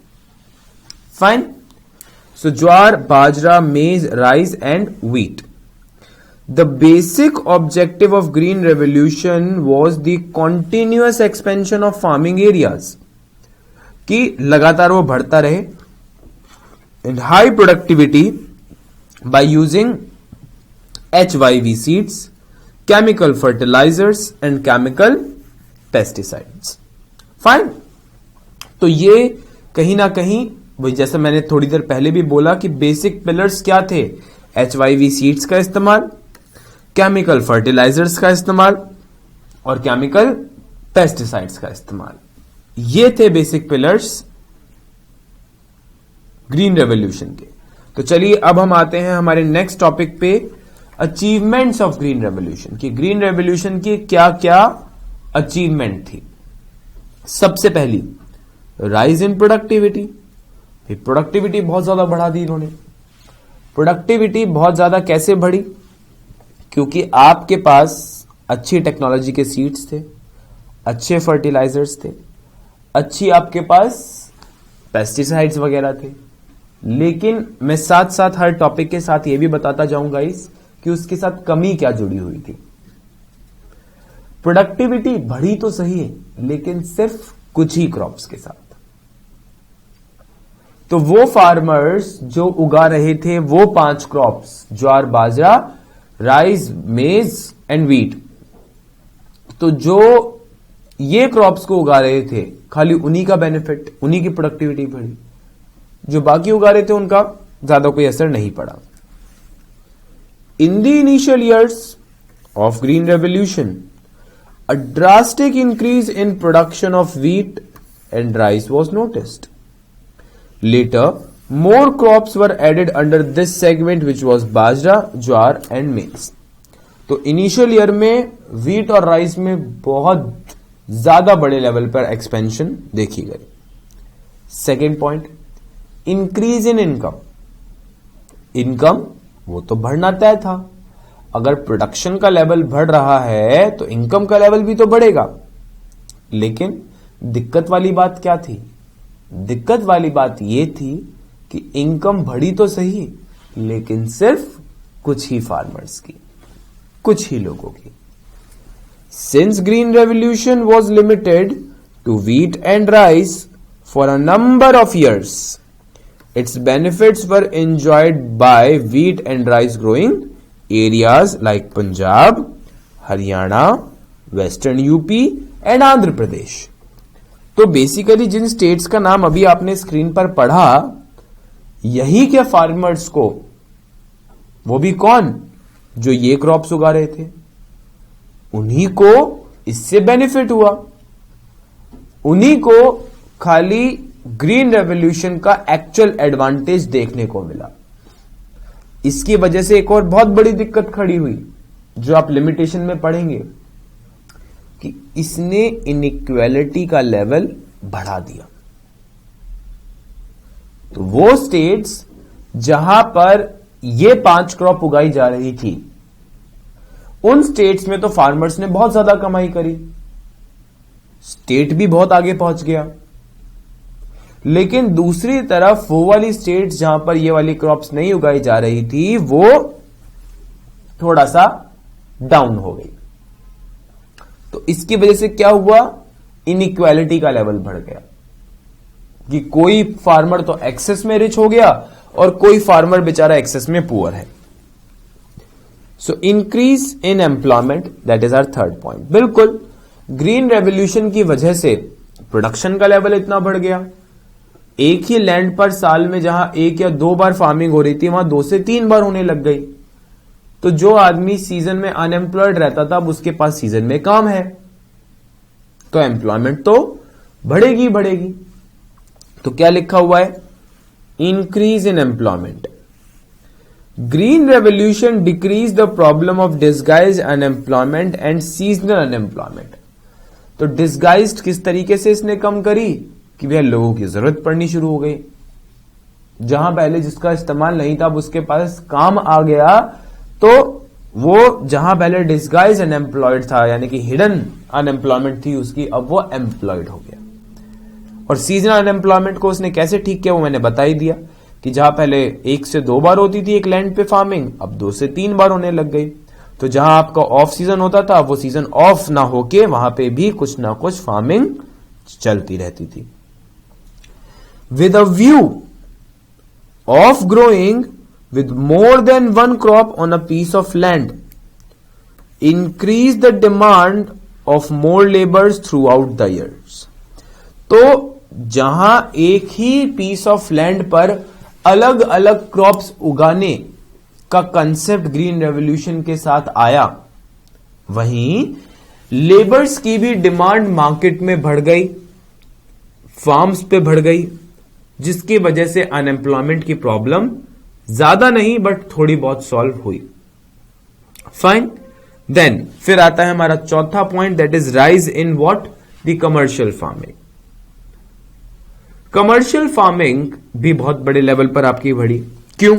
फाइन। सो ज्वार, बाजरा, मेज, rice and wheat. The basic objective of Green Revolution was the continuous expansion of farming areas, कि लगातार वो बढ़ता रहे in high productivity by using HYV seeds, chemical fertilizers and chemical pesticides. Fine. तो ये कहीं ना कहीं वही जैसा मैंने थोड़ी देर पहले भी बोला कि बेसिक पिलर्स क्या थे? HYV सीड्स का इस्तेमाल, केमिकल फर्टिलाइजर्स का इस्तेमाल और केमिकल पेस्टिसाइड्स का इस्तेमाल। ये थे बेसिक पिलर्स ग्रीन रेवोल्यूशन के। तो चलिए अब हम आते हैं हमारे नेक्स्ट टॉपिक पे, अचीवमेंट्स ऑफ ग्रीन रेवोल्यूशन की। ग्रीन रेवोल्यूशन की क्या क्या अचीवमेंट थी। सबसे पहली, राइज इन प्रोडक्टिविटी। प्रोडक्टिविटी बहुत ज्यादा बढ़ा दी इन्होंने। प्रोडक्टिविटी बहुत ज्यादा कैसे बढ़ी? क्योंकि आपके पास अच्छी टेक्नोलॉजी के सीड्स थे, अच्छे फर्टिलाइजर्स थे, अच्छी आपके पास पेस्टिसाइड्स वगैरह थे। लेकिन मैं साथ साथ हर टॉपिक के साथ यह भी बताता जाऊंगा इस कि उसके साथ कमी क्या जुड़ी हुई थी। प्रोडक्टिविटी बढ़ी तो सही है, लेकिन सिर्फ कुछ ही क्रॉप्स के साथ। तो वो फार्मर्स जो उगा रहे थे वो 5 क्रॉप्स, ज्वार, बाजरा, राइस, मेज एंड व्हीट, तो जो ये क्रॉप्स को उगा रहे थे खाली उन्हीं का बेनिफिट, उन्हीं की प्रोडक्टिविटी बढ़ी। जो बाकी उगा रहे थे उनका ज्यादा कोई असर नहीं पड़ा। In the initial years of green revolution, a drastic increase in production of wheat and rice was noticed. Later, more crops were added under this segment, which was bajra, jowar and maize. तो initial year में wheat और rice में बहुत ज्यादा बड़े level पर expansion देखी गई। Second point, increase in income. Income वो तो बढ़ना तय था। अगर प्रोडक्शन का लेवल बढ़ रहा है तो इनकम का लेवल भी तो बढ़ेगा। लेकिन दिक्कत वाली बात क्या थी? दिक्कत वाली बात यह थी कि इनकम बढ़ी तो सही, लेकिन सिर्फ कुछ ही फार्मर्स की, कुछ ही लोगों की। Since green revolution was limited to wheat and rice for a number of years, its benefits were enjoyed by wheat and rice growing areas like Punjab, Haryana, western UP and Andhra Pradesh. तो बेसिकली जिन स्टेट्स का नाम अभी आपने स्क्रीन पर पढ़ा, यही के farmers को, वो भी कौन, जो ये क्रॉप्स उगा रहे थे, उन्हीं को इससे बेनिफिट हुआ। उन्हीं को खाली ग्रीन रेवोल्यूशन का एक्चुअल एडवांटेज देखने को मिला। इसकी वजह से एक और बहुत बड़ी दिक्कत खड़ी हुई, जो आप लिमिटेशन में पढ़ेंगे, कि इसने इनइक्वालिटी का लेवल बढ़ा दिया। तो वो स्टेट्स जहां पर ये 5 क्रॉप उगाई जा रही थी, उन स्टेट्स में तो फार्मर्स ने बहुत ज्यादा कमाई करी, स्टेट भी बहुत आगे पहुंच गया। लेकिन दूसरी तरफ वो वाली स्टेट्स जहां पर ये वाली क्रॉप्स नहीं उगाई जा रही थी, वो थोड़ा सा डाउन हो गई। तो इसकी वजह से क्या हुआ? इनइक्वालिटी का लेवल बढ़ गया कि कोई फार्मर तो एक्सेस में रिच हो गया और कोई फार्मर बेचारा एक्सेस में पुअर है। So increase in employment, that is our third point. बिल्कुल, ग्रीन रेवोल्यूशन की वजह से प्रोडक्शन का लेवल इतना बढ़ गया। एक ही लैंड पर साल में जहां 1 या 2 बार फार्मिंग हो रही थी, वहां 2 से 3 बार होने लग गई। तो जो आदमी सीजन में अनएम्प्लॉयड रहता था, अब उसके पास सीजन में काम है, तो एम्प्लॉयमेंट तो बढ़ेगी बढ़ेगी। तो क्या लिखा हुआ है? Increase in employment. Green revolution decrease the problem of disguise unemployment and seasonal unemployment. तो डिस्गाइज्ड किस तरीके से इसने कम करी कि भैया लोगों की जरूरत पड़नी शुरू हो गई। जहां पहले जिसका इस्तेमाल नहीं था, अब उसके पास काम आ गया, तो वो जहां पहले डिस्गाइज अनएम्प्लॉयड था, यानी कि हिडन अनएम्प्लॉयमेंट थी उसकी, अब वो एम्प्लॉयड हो गया। और सीजनल अनएम्प्लॉयमेंट को उसने कैसे ठीक किया, वो मैंने बता ही दिया कि जहां पहले 1 से 2 बार होती थी एक लैंड पे फार्मिंग, अब 2 से 3 बार होने लग गई। तो जहां आपका ऑफ सीजन होता था, वो सीजन ऑफ ना होके वहां पे भी कुछ ना कुछ फार्मिंग चलती रहती थी। With a view of growing with more than one crop on a piece of land, increase the demand of more laborers throughout the years. तो जहां एक ही पीस ऑफ लैंड पर अलग अलग क्रॉप्स उगाने का कंसेप्ट ग्रीन रेवोल्यूशन के साथ आया, वहीं लेबर्स की भी डिमांड मार्केट में बढ़ गई, फार्म्स पे बढ़ गई, जिसकी वजह से अनएम्प्लॉयमेंट की प्रॉब्लम ज्यादा नहीं बट थोड़ी बहुत सॉल्व हुई। फाइन। देन फिर आता है हमारा चौथा point, that is rise in what, the commercial farming. Commercial farming भी बहुत बड़े लेवल पर आपकी बढ़ी। क्यों?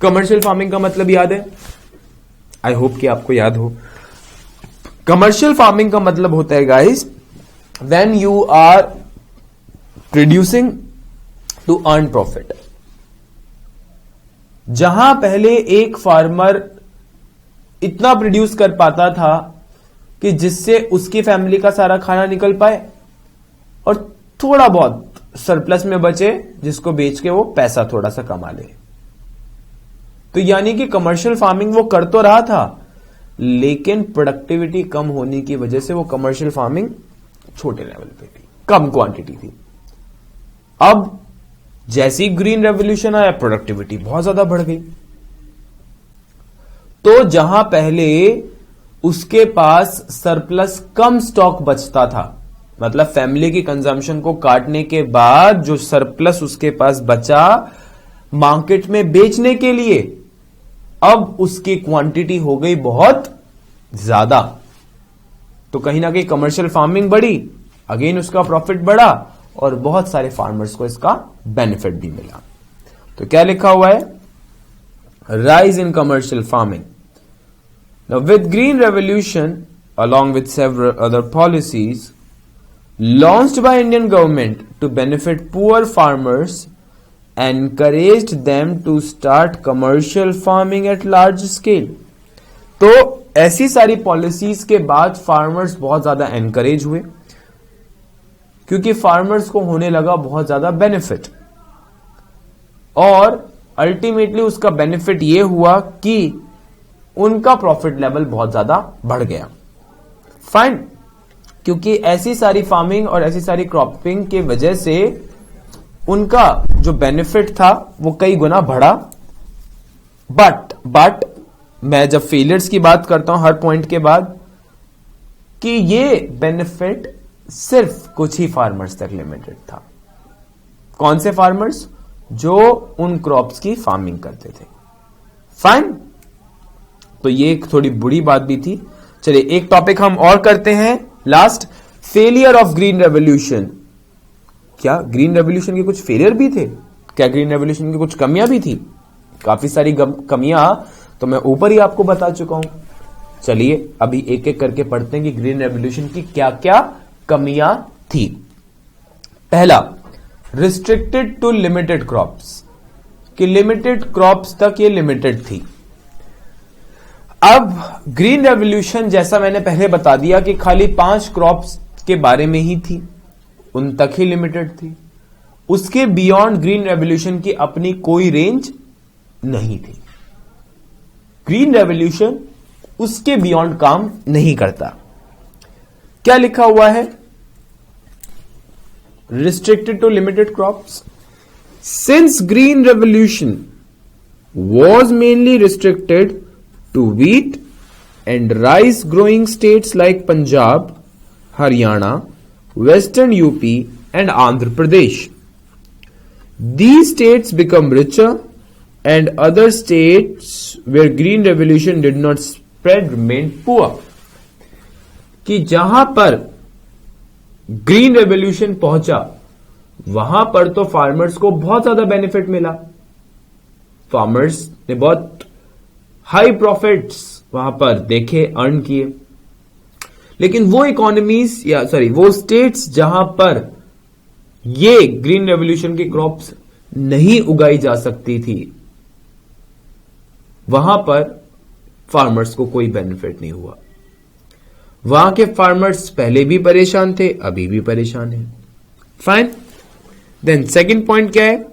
कमर्शियल फार्मिंग का मतलब याद है? आई होप कि आपको याद हो। कमर्शियल फार्मिंग का मतलब होता है guys, when you are producing to earn profit. जहां पहले एक फार्मर इतना प्रोड्यूस कर पाता था कि जिससे उसकी फैमिली का सारा खाना निकल पाए और थोड़ा बहुत सरप्लस में बचे, जिसको बेच के वो पैसा थोड़ा सा कमा ले। तो यानी कि कमर्शियल फार्मिंग वो कर तो रहा था, लेकिन प्रोडक्टिविटी कम होने की वजह से वो कमर्शियल फार्मिंग छोटे लेवल पे थी, कम क्वांटिटी थी। अब जैसी ग्रीन रेवोल्यूशन आया, प्रोडक्टिविटी बहुत ज्यादा बढ़ गई। तो जहां पहले उसके पास सरप्लस कम स्टॉक बचता था, मतलब फैमिली की कंजम्पशन को काटने के बाद जो सरप्लस उसके पास बचा मार्केट में बेचने के लिए, अब उसकी क्वांटिटी हो गई बहुत ज्यादा। तो कहीं ना कहीं कमर्शियल फार्मिंग बढ़ी, अगेन उसका प्रॉफिट बढ़ा और बहुत सारे फार्मर्स को इसका बेनिफिट भी मिला। तो क्या लिखा हुआ है? Rise in commercial farming. Now with green revolution along with several other policies launched by Indian government to benefit poor farmers, encouraged them to start commercial farming at large scale। तो ऐसी सारी पॉलिसीज के बाद farmers बहुत ज्यादा encourage हुए, क्योंकि farmers को होने लगा बहुत ज्यादा बेनिफिट, और अल्टीमेटली उसका बेनिफिट यह हुआ कि उनका प्रॉफिट लेवल बहुत ज्यादा बढ़ गया। फाइन। क्योंकि ऐसी सारी फार्मिंग और ऐसी सारी क्रॉपिंग की वजह से उनका जो बेनिफिट था वो कई गुना बढ़ा। बट मैं जब फेलियर्स की बात करता हूं हर पॉइंट के बाद, कि ये बेनिफिट सिर्फ कुछ ही फार्मर्स तक लिमिटेड था। कौन से फार्मर्स? जो उन क्रॉप्स की फार्मिंग करते थे। फाइन। तो ये एक थोड़ी बुरी बात भी थी। चलिए एक टॉपिक हम और करते हैं last, failure of green revolution. क्या ग्रीन रेवोल्यूशन के कुछ फेलियर भी थे? क्या ग्रीन रेवोल्यूशन की कुछ कमियां भी थी? काफी सारी कमियां तो मैं ऊपर ही आपको बता चुका हूं। चलिए अभी एक एक करके पढ़ते हैं कि ग्रीन रेवोल्यूशन की क्या क्या कमियां थी। पहला, रिस्ट्रिक्टेड टू लिमिटेड क्रॉप्स, कि लिमिटेड क्रॉप्स तक ये लिमिटेड थी। अब ग्रीन रेवोल्यूशन जैसा मैंने पहले बता दिया कि खाली 5 क्रॉप्स के बारे में ही थी, उन तक ही लिमिटेड थी। उसके बियॉन्ड ग्रीन रेवोल्यूशन की अपनी कोई रेंज नहीं थी। ग्रीन रेवोल्यूशन उसके बियॉन्ड काम नहीं करता। क्या लिखा हुआ है? Restricted to limited crops. Since green revolution was mainly restricted to wheat and rice growing states like Punjab, Haryana, Western UP and Andhra Pradesh. These states become richer and other states where green revolution did not spread remained poor. कि जहां पर green revolution पहुंचा वहां पर तो farmers को बहुत ज्यादा बेनिफिट मिला, फार्मर्स ने बहुत हाई प्रॉफिट्स वहां पर देखे, अर्न किए। लेकिन वो इकोनॉमीज वो स्टेट्स जहां पर ये ग्रीन रेवोल्यूशन की क्रॉप्स नहीं उगाई जा सकती थी, वहां पर फार्मर्स को कोई बेनिफिट नहीं हुआ। वहां के फार्मर्स पहले भी परेशान थे, अभी भी परेशान हैं। फाइन। देन सेकंड पॉइंट क्या है?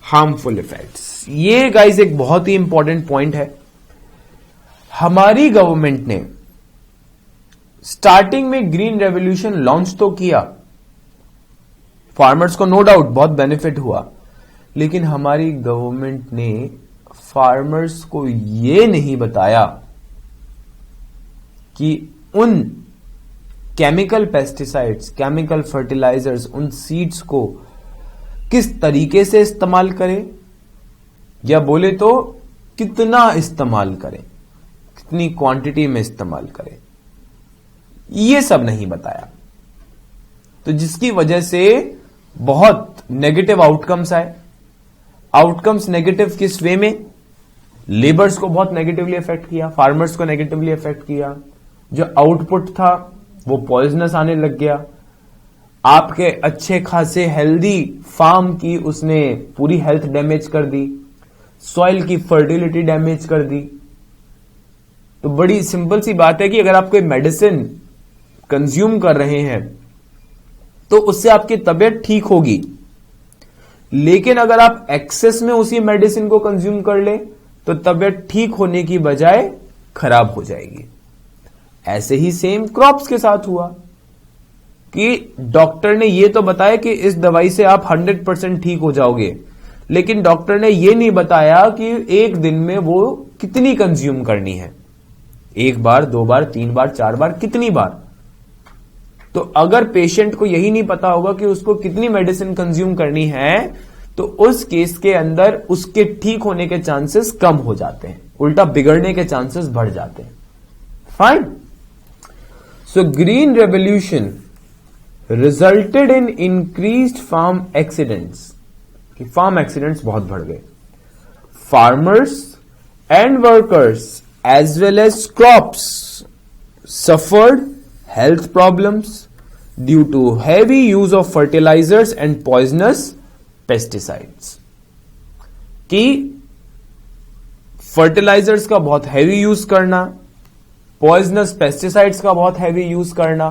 Harmful effects. ये गाइस एक बहुत ही इंपॉर्टेंट पॉइंट है। हमारी गवर्नमेंट ने स्टार्टिंग में ग्रीन रेवोल्यूशन लॉन्च तो किया, फार्मर्स को नो डाउट बहुत बेनिफिट हुआ, लेकिन हमारी गवर्नमेंट ने फार्मर्स को ये नहीं बताया कि उन केमिकल पेस्टिसाइड्स, केमिकल फर्टिलाइजर्स, उन सीड्स को किस तरीके से इस्तेमाल करें, या बोले तो कितना इस्तेमाल करें, कितनी क्वांटिटी में इस्तेमाल करें, ये सब नहीं बताया। तो जिसकी वजह से बहुत नेगेटिव आउटकम्स आए। आउटकम्स नेगेटिव किस वे में? लेबर्स को बहुत नेगेटिवली अफेक्ट किया, फार्मर्स को नेगेटिवली अफेक्ट किया, जो आउटपुट था वो पॉइजनस आने लग गया, आपके अच्छे खासे हेल्दी फार्म की उसने पूरी हेल्थ डैमेज कर दी, सॉइल की फर्टिलिटी डैमेज कर दी। तो बड़ी सिंपल सी बात है कि अगर आप कोई मेडिसिन कंज्यूम कर रहे हैं तो उससे आपकी तबीयत ठीक होगी, लेकिन अगर आप एक्सेस में उसी मेडिसिन को कंज्यूम कर ले तो तबीयत ठीक होने की बजाय खराब हो जाएगी। ऐसे ही सेम क्रॉप्स के साथ हुआ कि डॉक्टर ने यह तो बताया कि इस दवाई से आप 100% ठीक हो जाओगे, लेकिन डॉक्टर ने यह नहीं बताया कि एक दिन में वो कितनी कंज्यूम करनी है, 1 बार, 2 बार, 3 बार, 4 बार, कितनी बार। तो अगर पेशेंट को यही नहीं पता होगा कि उसको कितनी मेडिसिन कंज्यूम करनी है, तो उस केस के अंदर उसके ठीक होने के चांसेस कम हो जाते हैं, उल्टा बिगड़ने के चांसेस बढ़ जाते हैं। Fine. So green revolution resulted in increased farm accidents, कि फार्म एक्सीडेंट्स बहुत बढ़ गए। Farmers and workers as well as crops suffered health problems due to heavy use of fertilisers and poisonous pesticides, कि fertilisers का बहुत heavy use करना, poisonous pesticides का बहुत हैवी यूज करना,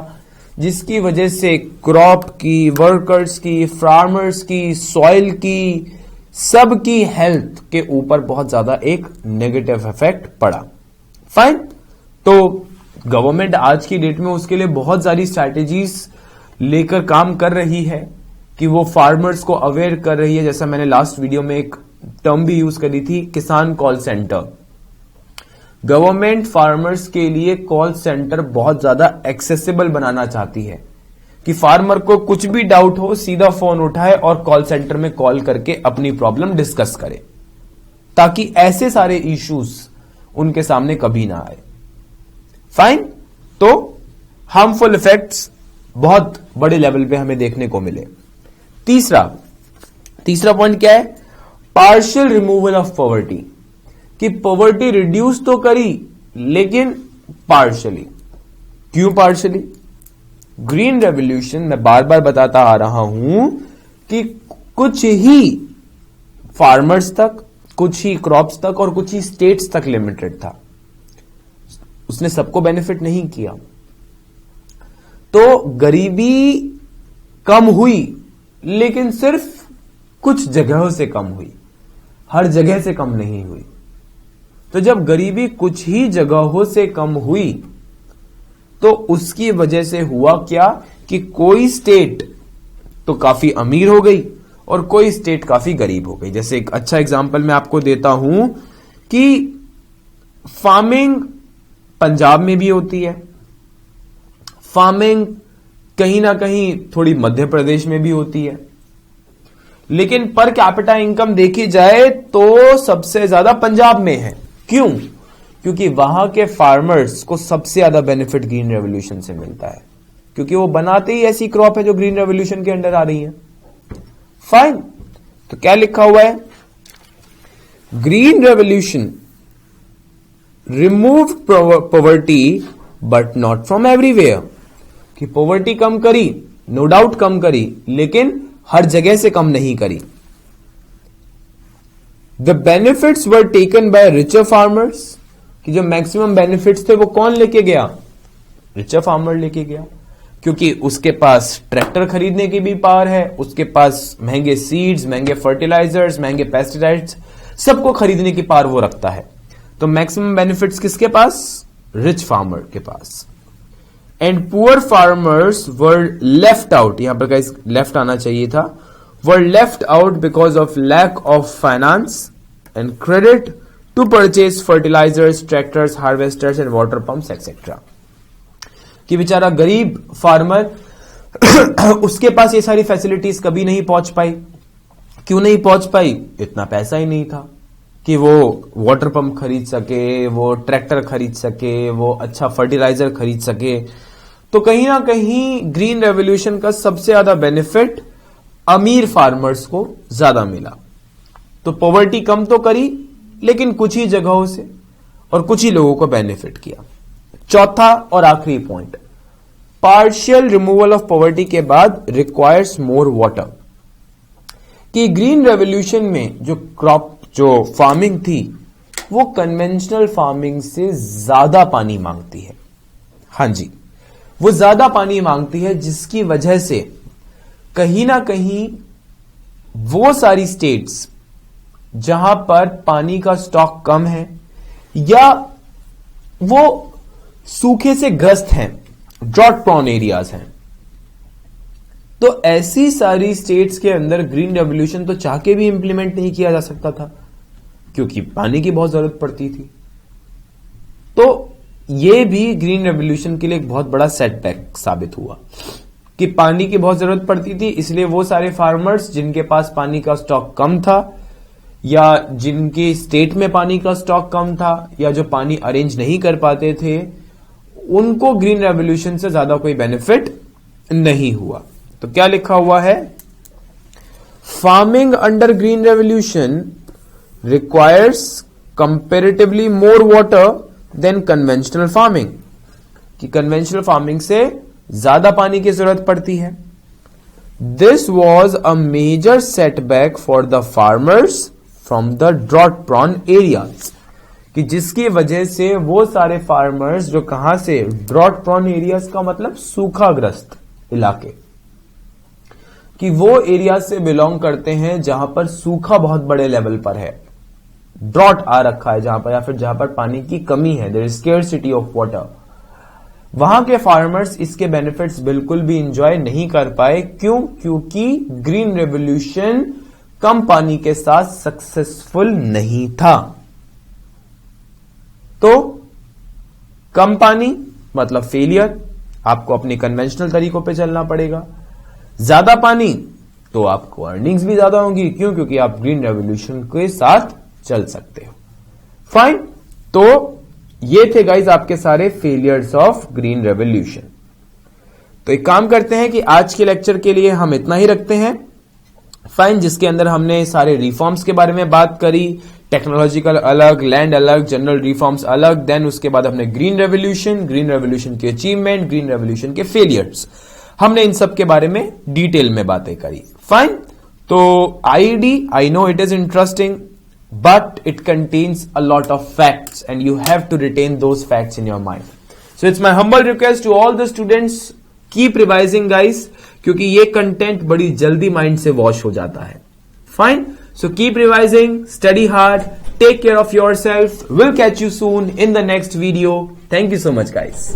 जिसकी वजह से क्रॉप की, वर्कर्स की, फार्मर्स की, सॉइल की, सबकी हेल्थ के ऊपर बहुत ज्यादा एक नेगेटिव इफेक्ट पड़ा। फाइन। तो गवर्नमेंट आज की डेट में उसके लिए बहुत सारी स्ट्रैटेजीज लेकर काम कर रही है कि वो फार्मर्स को अवेयर कर रही है। जैसा मैंने लास्ट वीडियो में एक टर्म भी यूज करी थी, किसान कॉल सेंटर। गवर्नमेंट फार्मर्स के लिए कॉल सेंटर बहुत ज्यादा एक्सेसिबल बनाना चाहती है कि फार्मर को कुछ भी डाउट हो सीधा फोन उठाए और कॉल सेंटर में कॉल करके अपनी प्रॉब्लम डिस्कस करे, ताकि ऐसे सारे इश्यूज उनके सामने कभी ना आए। फाइन। तो हार्मफुल इफेक्ट्स बहुत बड़े लेवल पे हमें देखने को मिले। तीसरा पॉइंट क्या है? पार्शियल रिमूवल ऑफ पॉवर्टी, कि पॉवर्टी रिड्यूस तो करी लेकिन पार्शियली। क्यों पार्शियली? ग्रीन रेवोल्यूशन, मैं बार बार बताता आ रहा हूं कि कुछ ही फार्मर्स तक, कुछ ही क्रॉप्स तक और कुछ ही स्टेट्स तक लिमिटेड था, उसने सबको बेनिफिट नहीं किया। तो गरीबी कम हुई, लेकिन सिर्फ कुछ जगहों से कम हुई, हर जगह से कम नहीं हुई। तो जब गरीबी कुछ ही जगहों से कम हुई तो उसकी वजह से हुआ क्या कि कोई स्टेट तो काफी अमीर हो गई और कोई स्टेट काफी गरीब हो गई। जैसे एक अच्छा एग्जांपल मैं आपको देता हूं कि फार्मिंग पंजाब में भी होती है, फार्मिंग कहीं ना कहीं थोड़ी मध्य प्रदेश में भी होती है, लेकिन पर कैपिटा इनकम देखी जाए तो सबसे ज्यादा पंजाब में है। क्यों? क्योंकि वहां के फार्मर्स को सबसे ज्यादा बेनिफिट ग्रीन रेवोल्यूशन से मिलता है, क्योंकि वो बनाते ही ऐसी क्रॉप है जो ग्रीन रेवोल्यूशन के अंडर आ रही है। फाइन। तो क्या लिखा हुआ है? Green revolution remove poverty but not from everywhere, कि पॉवर्टी कम करी, नो डाउट कम करी, लेकिन हर जगह से कम नहीं करी। The benefits were taken by richer farmers, कि जो मैक्सिमम बेनिफिट्स थे वो कौन लेके गया? रिचर फार्मर लेके गया, क्योंकि उसके पास ट्रैक्टर खरीदने की भी पावर है, उसके पास महंगे सीड्स, महंगे फर्टिलाइजर्स, महंगे पेस्टिसाइड्स, सबको खरीदने की पावर वो रखता है। तो मैक्सिमम बेनिफिट्स किसके पास? रिच फार्मर के पास। And poor farmers were left out, यहां पर गाइस लेफ्ट आना चाहिए था, were left out because of lack of finance and credit to purchase fertilizers, tractors, harvesters and water pumps etcetera. कि बेचारा गरीब फार्मर उसके पास ये सारी फैसिलिटीज कभी नहीं पहुंच पाई। क्यों नहीं पहुंच पाई? इतना पैसा ही नहीं था कि वो वाटर पंप खरीद सके, वो ट्रैक्टर खरीद सके, वो अच्छा फर्टिलाइजर खरीद सके। तो कहीं ना कहीं ग्रीन रेवोल्यूशन का सबसे ज्यादा बेनिफिट अमीर फार्मर्स को ज्यादा मिला। तो पॉवर्टी कम तो करी, लेकिन कुछ ही जगहों से और कुछ ही लोगों को बेनिफिट किया। चौथा और आखिरी point, partial removal of poverty के बाद रिक्वायर्स मोर वाटर। कि ग्रीन रेवोल्यूशन में जो फार्मिंग थी वो कन्वेंशनल फार्मिंग से ज्यादा पानी मांगती है। हां जी, वो ज्यादा पानी मांगती है, जिसकी वजह से कहीं ना कहीं वो सारी स्टेट्स जहां पर पानी का स्टॉक कम है या वो सूखे से ग्रस्त हैं, ड्रॉट प्रोन एरियाज हैं, तो ऐसी सारी स्टेट्स के अंदर ग्रीन रेवोल्यूशन तो चाह के भी इंप्लीमेंट नहीं किया जा सकता था, क्योंकि पानी की बहुत जरूरत पड़ती थी। तो यह भी ग्रीन रेवोल्यूशन के लिए एक बहुत बड़ा सेटबैक साबित हुआ कि पानी की बहुत जरूरत पड़ती थी, इसलिए वो सारे फार्मर्स जिनके पास पानी का स्टॉक कम था या जिनके स्टेट में पानी का स्टॉक कम था या जो पानी अरेंज नहीं कर पाते थे, उनको ग्रीन रेवोल्यूशन से ज्यादा कोई बेनिफिट नहीं हुआ। तो क्या लिखा हुआ है? Farming under green revolution requires comparatively more water than conventional farming. कि कन्वेंशनल फार्मिंग से ज्यादा पानी की जरूरत पड़ती है। This was a major setback for the farmers from the drought prone areas. कि जिसकी वजह से वो सारे फार्मर्स जो कहां से, ड्रॉट प्रोन एरियाज का मतलब सूखाग्रस्त इलाके, कि वो एरिया से बिलोंग करते हैं जहां पर सूखा बहुत बड़े लेवल पर है, ड्रॉट आ रखा है जहां पर, या फिर जहां पर पानी की कमी है, there is scarcity of water. वहां के फार्मर्स इसके बेनिफिट्स बिल्कुल भी इंजॉय नहीं कर पाए। क्यों? क्योंकि ग्रीन रेवोल्यूशन कम पानी के साथ सक्सेसफुल नहीं था। तो कम पानी मतलब फेलियर, आपको अपने कन्वेंशनल तरीकों पे चलना पड़ेगा। ज्यादा पानी तो आपको अर्निंग्स भी ज्यादा होंगी। क्यों? क्योंकि आप ग्रीन रेवोल्यूशन के साथ चल सकते हो। फाइन, तो ये थे गाइज आपके सारे फेलियर्स ऑफ ग्रीन रेवोल्यूशन। तो एक काम करते हैं कि आज के लेक्चर के लिए हम इतना ही रखते हैं। फाइन, जिसके अंदर हमने सारे रिफॉर्म्स के बारे में बात करी, टेक्नोलॉजिकल अलग, लैंड अलग, जनरल रिफॉर्म्स अलग, देन उसके बाद हमने ग्रीन रेवोल्यूशन के अचीवमेंट, ग्रीन रेवोल्यूशन के फेलियर्स, हमने इन सब के बारे में डिटेल में बातें करी। फाइन, तो ID, I know it is interesting, but it contains a lot of facts and you have to retain those facts in your mind. So it's my humble request to all the students, keep revising guys, क्योंकि ये content बड़ी जल्दी mind से wash हो जाता है। Fine, so keep revising, study hard, take care of yourself. We'll catch you soon in the next video. Thank you so much guys.